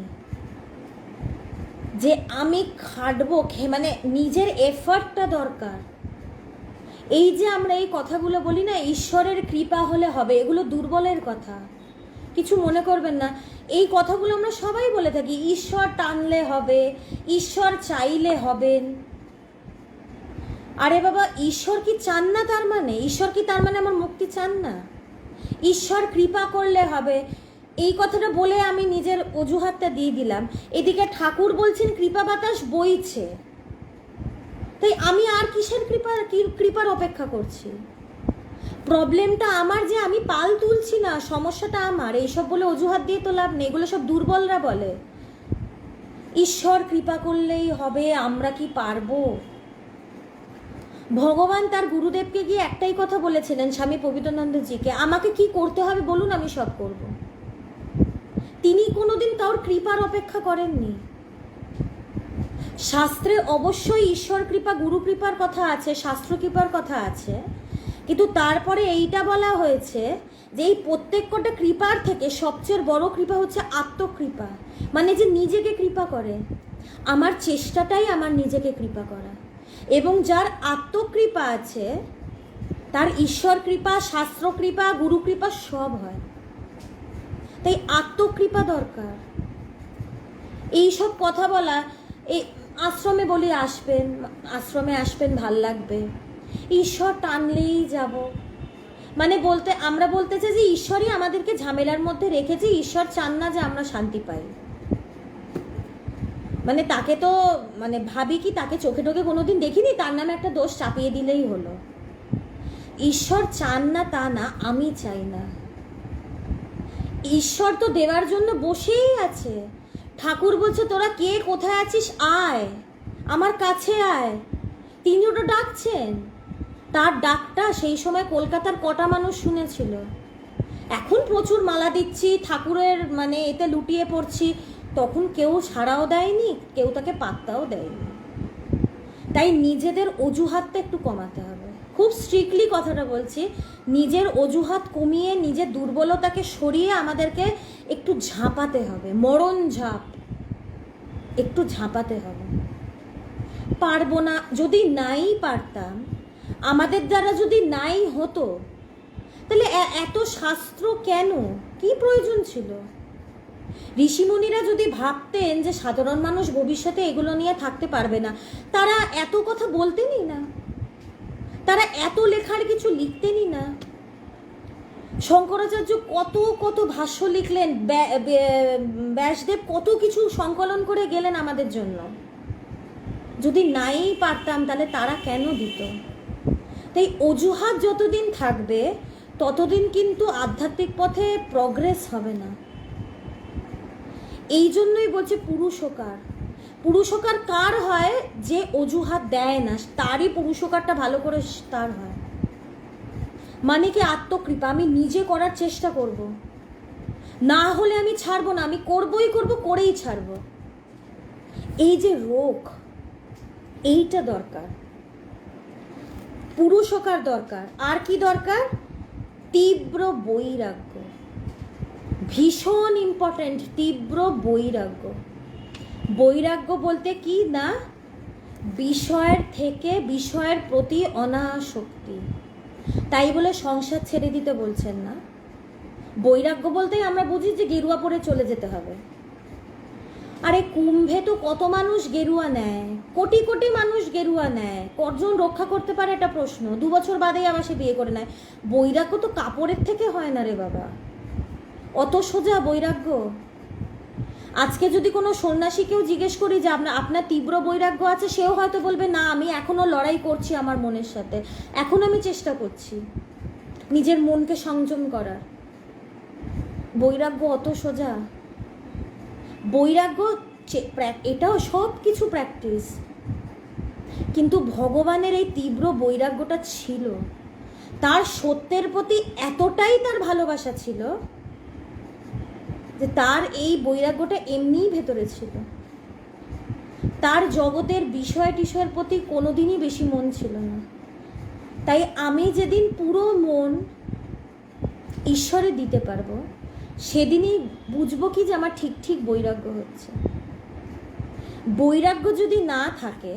Speaker 1: যে আমি খাটবো, মানে নিজের এফর্টটা দরকার। এই যে আমরা এই কথাগুলো বলি না, ঈশ্বরের কৃপা হলে হবে, এগুলো দুর্বলের কথা, কিছু মনে করবেন না। এই কথাগুলো আমরা সবাই বলে থাকি, ঈশ্বর টানলে হবে, ঈশ্বর চাইলে হবেন। আরে বাবা, ঈশ্বর কি চান না? তার মানে ঈশ্বর কি তার মানে আমার মুক্তি চান না? ঈশ্বর কৃপা করলে হবে, এই কথাটা বলে আমি নিজের অজুহাতটা দিয়ে দিলাম। এদিকে ঠাকুর বলছেন কৃপা বাতাস বইছে, তাই আমি আর কিসের কৃপার অপেক্ষা করছি? প্রবলেমটা আমার যে আমি পাল তুলছি না, সমস্যাটা আমার। এইসব বলে অজুহাত দিয়ে তো লাভ নেই, এগুলো সব দুর্বলরা বলে। ঈশ্বর কৃপা করলেই হবে, আমরা কি পারবো? ভগবান তার গুরুদেবকে গিয়ে একটাই কথা বলেছিলেন, স্বামী পবিত্রানন্দজিকে, আমাকে কি করতে হবে বলুন, আমি সব করব। তিনি কোনোদিন কারোর কৃপার অপেক্ষা করেননি। শাস্ত্রে অবশ্যই ঈশ্বর কৃপা, গুরু কৃপার কথা আছে, শাস্ত্র কৃপার কথা আছে, কিন্তু তারপরে এইটা বলা হয়েছে যে এই প্রত্যেক কটা কৃপার থেকে সবচেয়ে বড় কৃপা হচ্ছে আত্মকৃপা, মানে যে নিজেকে কৃপা করে। আমার চেষ্টাটাই আমার নিজেকে কৃপা করা, এবং যার আত্মকৃপা আছে তার ঈশ্বর কৃপা, শাস্ত্র কৃপা, গুরু কৃপা সব হয়। তাই আত্মকৃপা দরকার। এইসব কথা বলা, এই আশ্রমে বলি আসবেন, আশ্রমে আসবেন, ভাল লাগবে, ঈশ্বর টানলেই যাব, মানে বলতে আমরা বলতে চাই যে ঈশ্বরই আমাদেরকে ঝামেলার মধ্যে রেখেছে, ঈশ্বর চান না যে আমরা শান্তি পাই। মানে তাকে তো মানে ভাবি কি, তাকে চোখে টোকে কোনোদিন দেখিনি, তার নামে একটা দোষ চাপিয়ে দিলেই হলো। ঈশ্বর চান না তা না, আমি চাই না। ঈশ্বর তো দেওয়ার জন্য বসেই আছে। ঠাকুর বলছে তোরা কে কোথায় আছিস, আয় আমার কাছে আয়। তিনি ওটা ডাকছেন, তার ডাকটা সেই সময় কলকাতার কটা মানুষ শুনেছিল। এখন প্রচুর মালা দিচ্ছি, ঠাকুরের মানে এতে লুটিয়ে পড়ছি, তখন কেউ সাড়াও দেয়নি, কেউ তাকে পাত্তাও দেয়নি। তাই নিজেদের অজুহাতটা একটু কমাতে হবে। খুব স্ট্রিক্টলি কথাটা বলছি, নিজের অজুহাত কমিয়ে নিজের দুর্বলতাকে সরিয়ে আমাদেরকে একটু ঝাঁপাতে হবে, মরণ ঝাঁপ একটু ঝাঁপাতে হবে। পারবো না, যদি নাই পারতাম, আমাদের দ্বারা যদি নাই হতো, তাহলে এত শাস্ত্র কেন, কি প্রয়োজন ছিল? ঋষিমুনিরা যদি ভাবতেন যে সাধারণ মানুষ ভবিষ্যতে এগুলো নিয়ে থাকতে পারবে না, তারা এত কথা বলতেনই না, তারা এত লেখার কিছু লিখতেনই না। শঙ্করাচার্য কত কত ভাষ্য লিখলেন, ব্যাসদেব কত কিছু সংকলন করে গেলেন আমাদের জন্য। যদি নাই পারতাম তাহলে তারা কেন দিত? তাই অজুহাত যতদিন থাকবে ততদিন কিন্তু আধ্যাত্মিক পথে প্রগ্রেস হবে না। এই জন্যই বলছে পুরুষকার। পুরুষকার কার হয়? যে অজুহাত দেয় না, তারই পুরুষকারটা ভালো করে তার হয়। মানে কি আত্মকৃপা, আমি নিজে করার চেষ্টা করব, না হলে আমি ছাড়বো না, আমি করবই করব, করেই ছাড়বো। এই যে রোগ, এইটা দরকার, পুরুষকার দরকার। আর কি দরকার? তীব্র বৈরাগ্য, ভীষণ ইম্পর্ট্যান্ট। তীব্র বৈরাগ্য। বৈরাগ্য বলতে কি না, বিষয়ের থেকে বিষয়ের প্রতি অনাসক্তি। তাই বলে সংসার ছেড়ে দিতে বলছেন না। বৈরাগ্য বলতেই আমরা বুঝি যে গেরুয়া পরে চলে যেতে হবে। আরে কুম্ভে তো কত মানুষ গেরুয়া নেয়, কোটি কোটি মানুষ গেরুয়া নেয়, কজন রক্ষা করতে পারে এটা প্রশ্ন। 2 বছর বাদেই আবার সে বিয়ে করে নেয়। বৈরাগ্য তো কাপড়ের থেকে হয় না রে বাবা, অত সোজা বৈরাগ্য। আজকে যদি কোনো সন্ন্যাসীকেও জিজ্ঞেস করি যে আপনার তীব্র বৈরাগ্য আছে, সেও হয়তো বলবে না, আমি এখনো লড়াই করছি আমার মনের সাথে, এখন আমি চেষ্টা করছি নিজের মনকে সংযম করার। বৈরাগ্য অত সোজা? বৈরাগ্য এটাও সব কিছু প্র্যাকটিস, কিন্তু ভগবানের এই তীব্র বৈরাগ্যটা ছিল। তার সত্যের প্রতি এতটাই তার ভালোবাসা ছিল যে তার এই বৈরাগ্যটা এমনিই ভেতরে ছিল। তার জগতের বিষয় টিষয়ের প্রতি কোনোদিনই বেশি মন ছিল না। তাই আমি যেদিন পুরো মন ঈশ্বরে দিতে পারবো, সেদিনই বুঝবো কি যে আমার ঠিক ঠিক বৈরাগ্য হচ্ছে। বৈরাগ্য যদি না থাকে,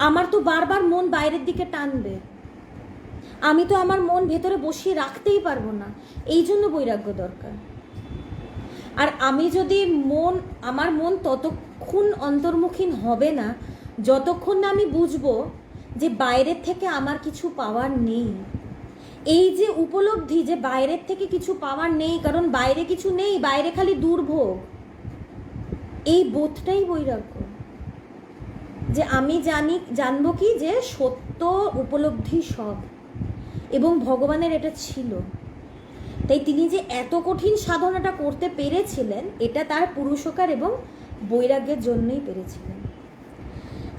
Speaker 1: আমার তো বারবার মন বাইরের দিকে টানবে, আমি তো আমার মন ভেতরে বসিয়ে রাখতেই পারবো না। এই জন্য বৈরাগ্য দরকার। আর আমি যদি আমার মন ততক্ষণ অন্তর্মুখী হবে না যতক্ষণ না আমি বুঝবো যে বাইরের থেকে আমার কিছু পাওয়ার নেই। এই যে উপলব্ধি যে বাইরের থেকে কিছু পাওয়ার নেই, কারণ বাইরে কিছু নেই, বাইরে খালি দুর্ভোগ, এই বোধটাই বৈরাগ্য। যে আমি জানবো কি যে সত্য উপলব্ধি সব, এবং ভগবানের এটা ছিল। তাই তিনি যে এত কঠিন সাধনাটা করতে পেরেছিলেন, এটা তার পুরুষকার এবং বৈরাগ্যের জন্যই পেরেছিলেন।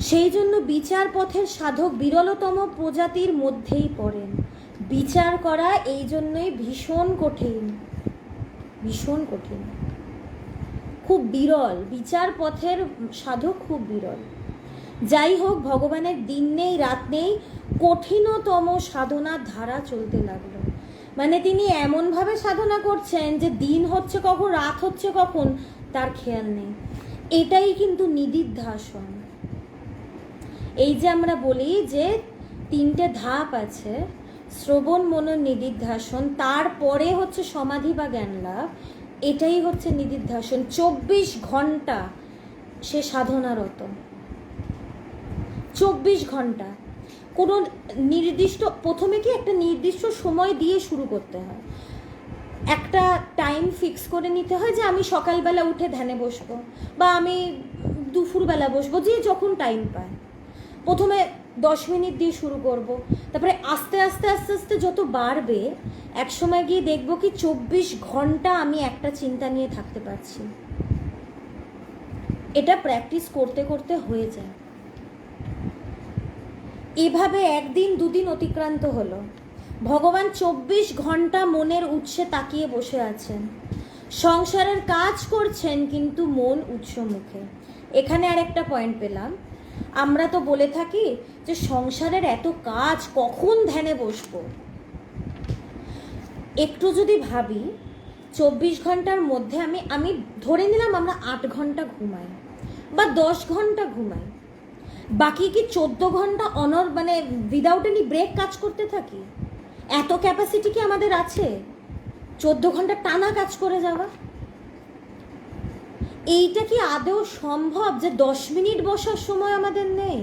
Speaker 1: সেই জন্য বিচার পথের সাধক বিরলতম প্রজাতির মধ্যেই পড়েন। বিচার করা এই জন্যই ভীষণ কঠিন, ভীষণ কঠিন, খুব বিরল। বিচার পথের সাধক খুব বিরল। যাই হোক, ভগবানের দিন নেই রাত নেই, কঠিনতম সাধনার ধারা চলতে লাগলো। মানে তিনি এমনভাবে সাধনা করছেন যে দিন হচ্ছে কখন, রাত হচ্ছে কখন, তার খেয়াল নেই। এটাই কিন্তু নিদিধ্যাসন। এই যে আমরা বলি যে 3টে ধাপ আছে, শ্রবণ মনন নিদিধ্যাসন, তারপরে হচ্ছে সমাধি বা জ্ঞান লাভ, এটাই হচ্ছে নিদিধ্যাসন। 24 ঘন্টা সে সাধনারত, 24 ঘন্টা। কোনো নির্দিষ্ট, প্রথমে কি একটা নির্দিষ্ট সময় দিয়ে শুরু করতে হয়, একটা টাইম ফিক্স করে নিতে হয় যে আমি সকালবেলা উঠে ধ্যানে বসবো, বা আমি দুপুরবেলা বসবো, যে যখন টাইম পায়। প্রথমে 10 মিনিট দিয়ে শুরু করব, তারপরে আস্তে আস্তে আস্তে আস্তে যত বাড়বে, এক সময় গিয়ে দেখবো কি 24 ঘন্টা আমি একটা চিন্তা নিয়ে থাকতে পারছি। এটা প্র্যাকটিস করতে করতে হয়ে যায়। এভাবে 1 দিন 2 দিন অতিক্রান্ত হলো, ভগবান 24 ঘন্টা মনের উৎসে তাকিয়ে বসে আছেন, সংসারের কাজ করছেন কিন্তু মন উৎসমুখে। এখানে আর একটা পয়েন্ট পেলাম আমরা তো বলে থাকি যে সংসারের এত কাজ, কখন ধ্যানে বসবো। একটু যদি ভাবি 24 ঘন্টার মধ্যে আমি ধরে নিলাম আমরা 8 ঘন্টা ঘুমাই বা 10 ঘন্টা ঘুমাই, বাকি কি 14 ঘন্টা মানে উইদাউট এনি ব্রেক কাজ করতে থাকি? এত ক্যাপাসিটি কি আমাদের আছে 14 ঘন্টা টানা কাজ করে যাওয়া? এইটা কি আদৌ সম্ভব যে 10 মিনিট বসার সময় আমাদের নেই?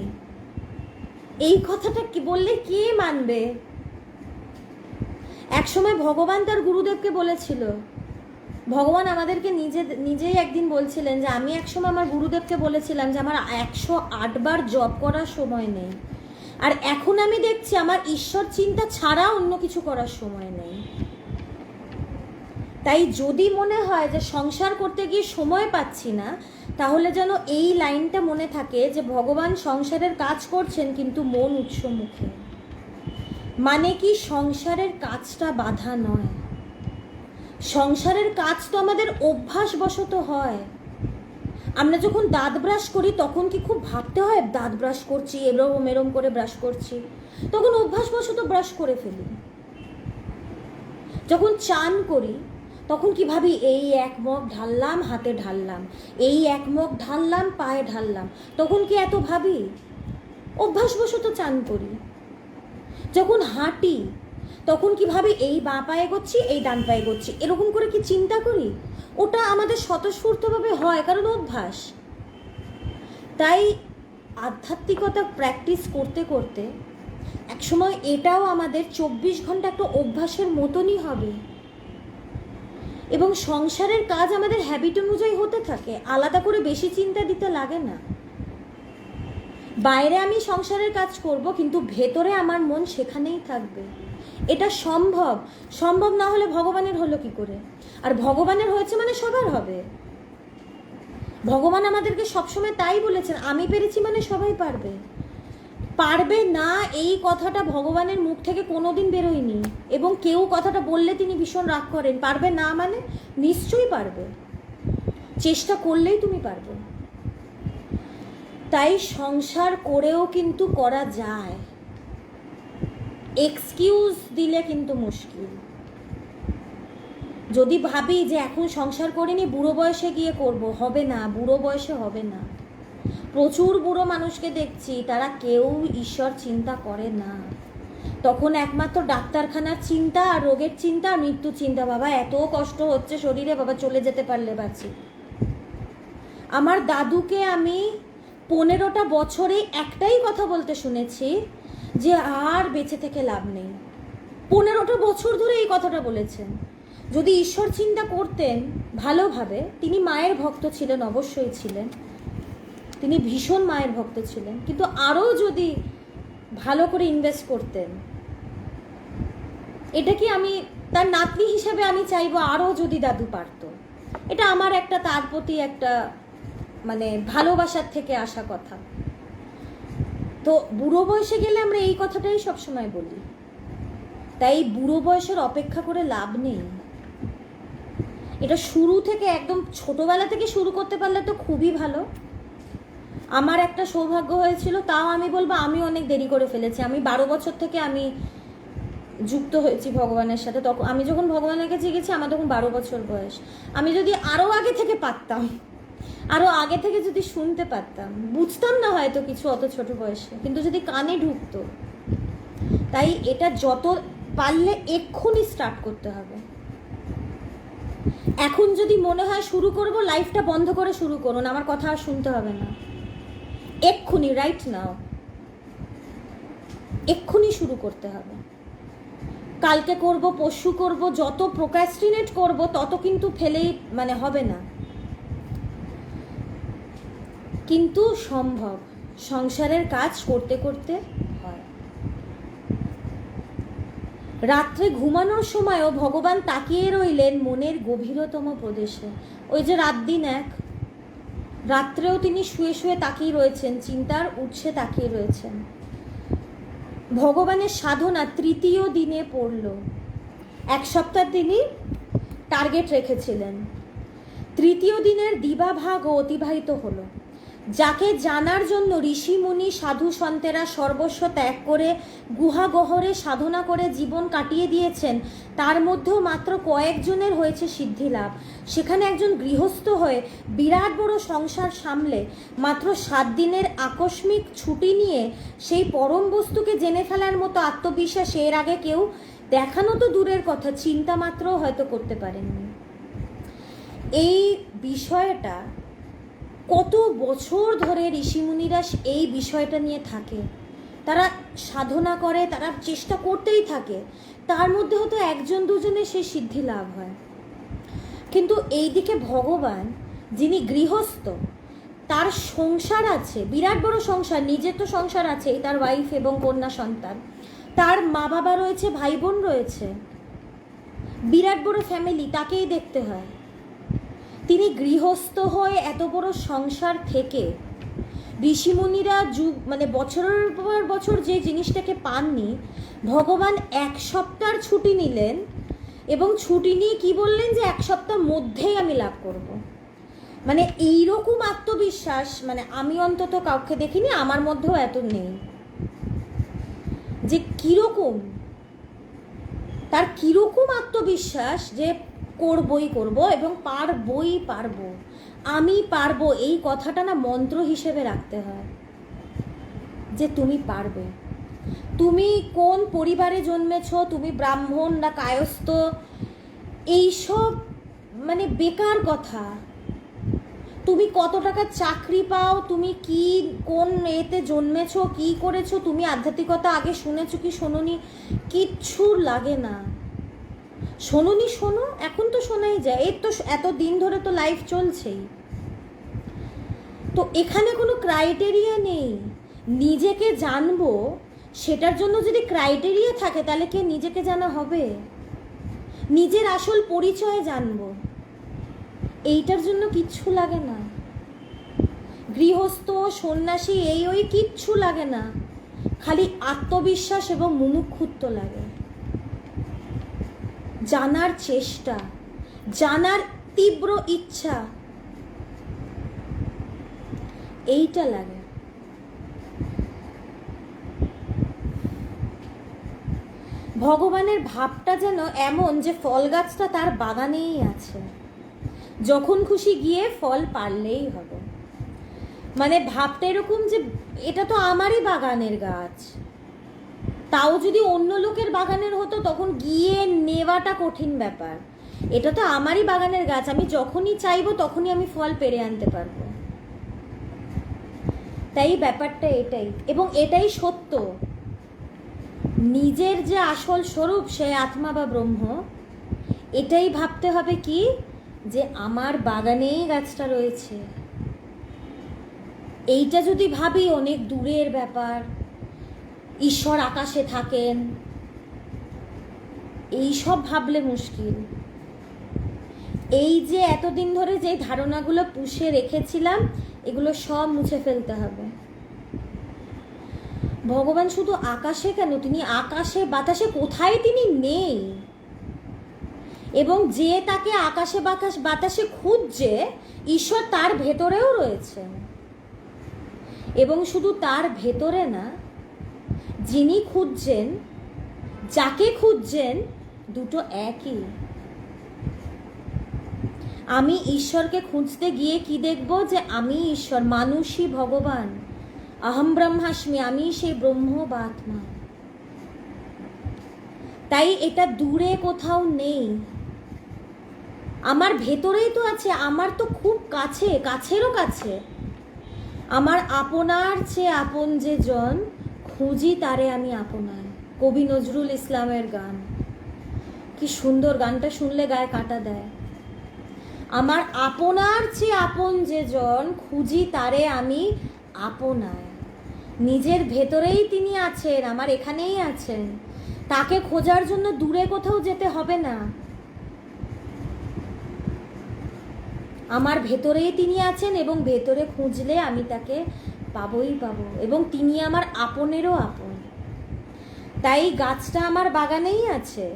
Speaker 1: এই কথাটা কি বললে কে মানবে? এক সময় ভগবান তার গুরুদেবকে বলেছিল, ভগবান আমাদেরকে নিজেই একদিন বলছিলেন যে আমি একসময় আমার গুরুদেবকে বলেছিলাম যে আমার 108 বার জপ করার সময় নেই, আর এখন আমি দেখছি আমার ঈশ্বর চিন্তা ছাড়া অন্য কিছু করার সময় নেই। তাই যদি মনে হয় যে সংসার করতে গিয়ে সময় পাচ্ছি না, তাহলে যেন এই লাইনটা মনে থাকে যে ভগবান সংসারের কাজ করছেন কিন্তু মন উৎসমুখে। মানে কি সংসারের কাজটা বাধা নয়, সংসারের কাজ তো আমাদের অভ্যাসবশত হয়। আমরা যখন দাঁত ব্রাশ করি তখন কি খুব ভাবতে হয় দাঁত ব্রাশ করছি, এরম এরম করে ব্রাশ করছি? তখন অভ্যাসবশত ব্রাশ করে ফেলি। যখন চান করি তখন কি ভাবি এই এক মগ ঢাললাম, হাতে ঢাললাম, এই এক মগ ঢাললাম, পায়ে ঢাললাম? তখন কি এত ভাবি? অভ্যাসবশত চান করি। যখন হাঁটি তখন কি ভাবি এই বাঁ পায়ে করছি, এই ডান পায়ে করছি, এরকম করে কি চিন্তা করি? ওটা আমাদের স্বতঃস্ফূর্তভাবে হয়, কারণ অভ্যাস। তাই আধ্যাত্মিকতা প্র্যাকটিস করতে করতে একসময় এটাও আমাদের 24 ঘন্টা একটা অভ্যাসের মতনই হবে, এবং সংসারের কাজ আমাদের হ্যাবিট অনুযায়ী হতে থাকে, আলাদা করে বেশি চিন্তা দিতে লাগে না। বাইরে আমি সংসারের কাজ করব কিন্তু ভেতরে আমার মন সেখানেই থাকবে। এটা সম্ভব। সম্ভব না হলে ভগবানের হলো কি করে? আর ভগবানের হয়েছে মানে সবার হবে। ভগবান আমাদেরকে সবসময় তাই বলেছেন, আমি পেরেছি মানে সবাই পারবে। পারবে না এই কথাটা ভগবানের মুখ থেকে কোনোদিন বেরোয়নি, এবং কেউ কথাটা বললে তিনি ভীষণ রাগ করেন। পারবে না মানে নিশ্চয়ই পারবে, চেষ্টা করলেই তুমি পারবে। তাই সংসার করেও কিন্তু করা যায়, এক্সকিউজ দিলে কিন্তু মুশকিল। যদি ভাবি যে এখন সংসার করিনি, বুড়ো বয়সে গিয়ে করব, হবে না, বুড়ো বয়সে হবে না। প্রচুর বুড়ো মানুষকে দেখছি, তারা কেউ ঈশ্বর চিন্তা করে না। তখন একমাত্র ডাক্তারখানার চিন্তা আর রোগের চিন্তা আর মৃত্যু চিন্তা। বাবা এত কষ্ট হচ্ছে শরীরে, বাবা চলে যেতে পারলে বাঁচি। আমার দাদুকে আমি 15টা বছরে একটাই কথা বলতে শুনেছি যে আর বেঁচে থেকে লাভ নেই। 15টা বছর ধরে এই কথাটা বলেছেন। যদি ঈশ্বর চিন্তা করতেন ভালোভাবে, তিনি মায়ের ভক্ত ছিলেন, অবশ্যই ছিলেন, তিনি ভীষণ মায়ের ভক্ত ছিলেন, কিন্তু আরও যদি ভালো করে ইনভেস্ট করতেন, এটা কি আমি তার নাতনি হিসেবে আমি চাইবো আরও যদি দাদু পারতো। এটা আমার একটা তার প্রতি একটা মানে ভালোবাসার থেকে আসা কথা। তো বুড়ো বয়সে গেলে আমরা এই কথাটাই সবসময় বলি। তাই বুড়ো বয়সের অপেক্ষা করে লাভ নেই। এটা শুরু থেকে একদম ছোটবেলা থেকে শুরু করতে পারলে তো খুবই ভালো। আমার একটা সৌভাগ্য হয়েছিল, তাও আমি বলবো আমি অনেক দেরি করে ফেলেছি। আমি 12 বছর থেকে আমি যুক্ত হয়েছি ভগবানের সাথে। তখন আমি যখন ভগবানের কাছে গেছি আমার তখন 12 বছর বয়স। আমি যদি আরও আগে থেকে পারতাম, আরও আগে থেকে যদি শুনতে পারতাম, বুঝতাম না হয়তো কিছু অত ছোট বয়সে, কিন্তু যদি কানে ঢুকতো। তাই এটা যত পারলে এক্ষুনি স্টার্ট করতে হবে। এখন যদি মনে হয় শুরু করব, লাইফটা বন্ধ করে শুরু করুন, আমার কথা আর শুনতে হবে না। এক্ষুনি, রাইট নাও, এক্ষুনি শুরু করতে হবে। কালকে করব, পরশু করব, যত প্রোক্রাস্টিনেট করব তত কিন্তু ফেলেই মানে হবে না। কিন্তু সম্ভব, সংসারের কাজ করতে করতে হয়। রাত্রে ঘুমানোর সময়ও ভগবান তাকিয়ে রইলেন মনের গভীরতম প্রদেশে। ওই যে রাত দিন এক, রাত্রেও তিনি শুয়ে শুয়ে তাকিয়ে রয়েছেন, চিন্তার উৎসে তাকিয়ে রয়েছেন। ভগবানের সাধনা 3য় দিনে পড়ল। 1 সপ্তাহ তিনি টার্গেট রেখেছিলেন। 3য় দিনের দিবাভাগও অতিবাহিত হলো। যাকে জানার জন্য ঋষি মুনি সাধু সন্তেরা সর্বস্ব ত্যাগ করে গুহাগহরে সাধনা করে জীবন কাটিয়ে দিয়েছেন, তার মধ্যেও মাত্র কয়েকজনের হয়েছে সিদ্ধি লাভ। সেখানে একজন গৃহস্থ হয়ে বিরাট বড় সংসার সামলে মাত্র 7 দিনের আকস্মিক ছুটি নিয়ে সেই পরম বস্তুকে জেনে ফেলার মতো আত্মবিশ্বাস এর আগে কেউ দেখানো তো দূরের কথা, চিন্তা মাত্রও হয়তো করতে পারেননি। এই বিষয়টা কত বছর ধরে ঋষিমুনিরা এই বিষয়টা নিয়ে থাকে, তারা সাধনা করে, তারা চেষ্টা করতেই থাকে, তার মধ্যে হয়তো 1-2 সেই সিদ্ধি লাভ হয়। কিন্তু এই দিকে ভগবান, যিনি গৃহস্থ, তার সংসার আছে, বিরাট বড় সংসার, নিজের তো সংসার আছেই, তার ওয়াইফ এবং কন্যা সন্তান, তার মা বাবা রয়েছে, ভাই বোন রয়েছে, বিরাট বড় ফ্যামিলি, তাকেই দেখতে হয়। তিনি গৃহস্থ হয়ে এত বড় সংসার থেকে ঋষিমুনিরা বছরের পর বছর যে জিনিসটাকে পাননি, ভগবান 1 সপ্তাহ ছুটি নিলেন এবং ছুটি নিয়ে কি বললেন যে 1 সপ্তাহ মধ্যেই আমি লাভ করব। এইরকম আত্মবিশ্বাস আমি অন্তত কাউকে দেখিনি, আমার মধ্যেও এত নেই। যে কিরকম তার কিরকম আত্মবিশ্বাস যে করবই করব এবং পারবো, আমি পারবো, এই কথাটা না মন্ত্র হিসেবে রাখতে হয় যে তুমি পারবে। তুমি কোন পরিবারে জন্মেছো, তুমি ব্রাহ্মণ না কায়স্থ, এইসব বেকার কথা। তুমি কত টাকা চাকরি পাও, তুমি কি কোন এতে জন্মেছো, কি করেছো, তুমি আধ্যাত্মিকতা আগে শুনেছো কি শোনোনি, কিচ্ছু লাগে না। শোনোনি শোনো, এখন তো শোনাই যায়, এই তো এত দিন ধরে তো লাইফ চলছেই। তো এখানে কোনো ক্রাইটেরিয়া নেই। নিজেকে জানবো, সেটার জন্য যদি ক্রাইটেরিয়া থাকে তাহলে কি নিজেকে জানা হবে? নিজের আসল পরিচয় জানবো, এইটার জন্য কিচ্ছু লাগে না। গৃহস্থ সন্ন্যাসী ওই কিচ্ছু লাগে না, খালি আত্মবিশ্বাস এবং মুমুক্ষুত্ব লাগে। জানার চেষ্টা, জানার তীব্র ইচ্ছা, এইটা লাগে। ভগবানের ভাবটা যেন এমন যে ফল গাছটা তার বাগানেই আছে, যখন খুশি গিয়ে ফল পারলেই হবে। ভাবটা এরকম যে এটা তো আমারই বাগানের গাছ, তাও যদি অন্য লোকের বাগানের হতো তখন গিয়ে নেওয়াটা কঠিন ব্যাপার। এটা তো আমারই বাগানের গাছ, আমি যখনই চাইবো তখনই আমি ফল পেরে আনতে পারবো। তাই ব্যাপারটা এটাই, এবং এটাই সত্য। নিজের যে আসল স্বরূপ, সে আত্মা বা ব্রহ্ম, এটাই ভাবতে হবে কি যে আমার বাগানেই গাছটা রয়েছে। এইটা যদি ভাবি অনেক দূরের ব্যাপার, ঈশ্বর আকাশে থাকেন, এইসব ভাবলে মুশকিল। এই যে এতদিন ধরে যে ধারণাগুলো পুষে রেখেছিলাম, এগুলো সব মুছে ফেলতে হবে। ভগবান শুধু আকাশে কেন, তিনি আকাশে বাতাসে কোথায় তিনি নেই, এবং যে তাকে আকাশে বাতাসে খুঁজছে, ঈশ্বর তার ভেতরেও রয়েছে। এবং শুধু তার ভেতরে না, যিনি খুঁজছেন, যাকে খুঁজছেন, দুটো একই। আমি ঈশ্বরকে খুঁজতে গিয়ে কি দেখব যে আমি ঈশ্বর, মানুষই ভগবান, অহম ব্রহ্মাস্মি, আমি সেই ব্রহ্ম বা আত্মা। তাই এটা দূরে কোথাও নেই, আমার ভেতরেই তো আছে, আমার তো খুব কাছে, কাছেরও কাছে। আমার আপনার চেয়ে আপন যে জন, খুঁজি তারে আমি আপনার। কবি নজরুল ইসলামের গান, কি সুন্দর, গানটা শুনলে গায়ে কাঁটা দেয়। আমার আপনার চেয়ে আপন যে জন, খুঁজি তারে আমি আপনার। নিজের ভেতরেই তিনি আছেন, আমার এখানেই আছেন, তাকে খোঁজার জন্য দূরে কোথাও যেতে হবে না। আমার ভেতরেই তিনি আছেন, এবং ভেতরে খুঁজলে আমি তাকে পাবোই পাবো, এবং তিনি আমার আপনেরও আপন। তাই গাছটা আমার বাগানেই আছে,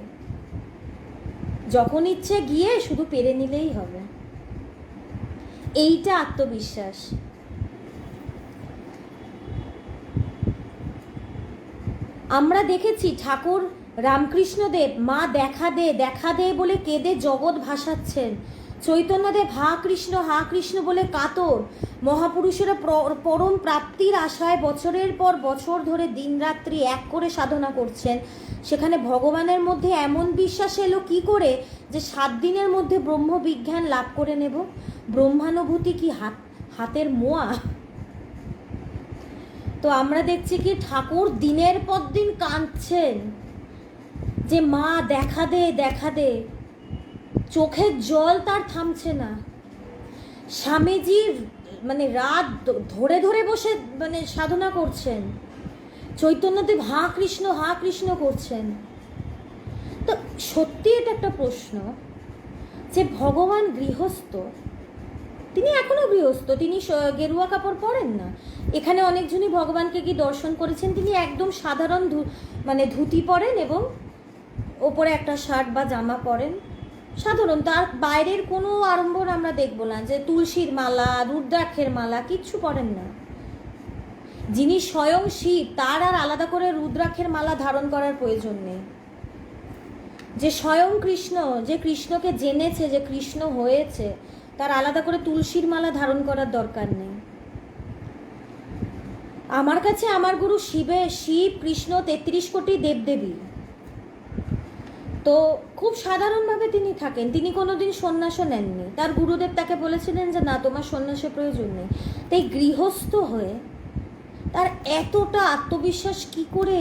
Speaker 1: যখন ইচ্ছে গিয়ে শুধু পেরে নিলেই হবে। এইটা আত্মবিশ্বাস। আমরা দেখেছি ঠাকুর রামকৃষ্ণদেব মা দেখা দে বলে কেঁদে জগৎ ভাসাচ্ছেন, চৈতন্যদেব হা কৃষ্ণ বলে কাতর, মহাপুরুষেরা পরম প্রাপ্তির আশায় বছরের পর বছর ধরে দিনরাত্রি এক করে সাধনা করছেন। সেখানে ভগবানের মধ্যে এমন বিশ্বাস এলো কি করে যে 7 দিনের মধ্যে ব্রহ্মবিজ্ঞান লাভ করে নেব? ব্রহ্মানুভূতি কি হাতের মোয়া? তো আমরা দেখছি কি ঠাকুর দিনের পর দিন কাঁদছেন যে মা দেখা দে, চোখের জল তার থামছে না। স্বামীজি মানে রাত ধরে ধরে বসে মানে সাধনা করছেন, চৈতন্যদেব হা কৃষ্ণ করছেন। তো সত্যি এটা একটা প্রশ্ন যে ভগবান গৃহস্থ, তিনি এখনো গৃহস্থ, তিনি গেরুয়া কাপড় পরেন না। এখানে অনেকজনই ভগবানকে কি দর্শন করেছেন, তিনি একদম সাধারণ মানে ধুতি পরেন এবং ওপরে একটা শার্ট বা জামা পরেন, সাধারণ, তার বাইরের কোনো আড়ম্বর আমরা দেখব না, যে তুলসীর মালা, রুদ্রাক্ষের মালা কিচ্ছু পরেন না। যিনি স্বয়ং শিব, তার আর আলাদা করে রুদ্রাক্ষের মালা ধারণ করার প্রয়োজন নেই। যে স্বয়ং কৃষ্ণ, যে কৃষ্ণকে জেনেছে, যে কৃষ্ণ হয়েছে, তার আলাদা করে তুলসীর মালা ধারণ করার দরকার নেই। আমার কাছে আমার গুরু শিব কৃষ্ণ 33 কোটি দেবদেবী, তো খুব সাধারণভাবে তিনি থাকেন, তিনি কোনোদিন সন্ন্যাসও নেননি। তার গুরুদেব তাকে বলেছিলেন যে না, তোমার সন্ন্যাসের প্রয়োজন নেই। তাই গৃহস্থ হয়ে তার এতটা আত্মবিশ্বাস কি করে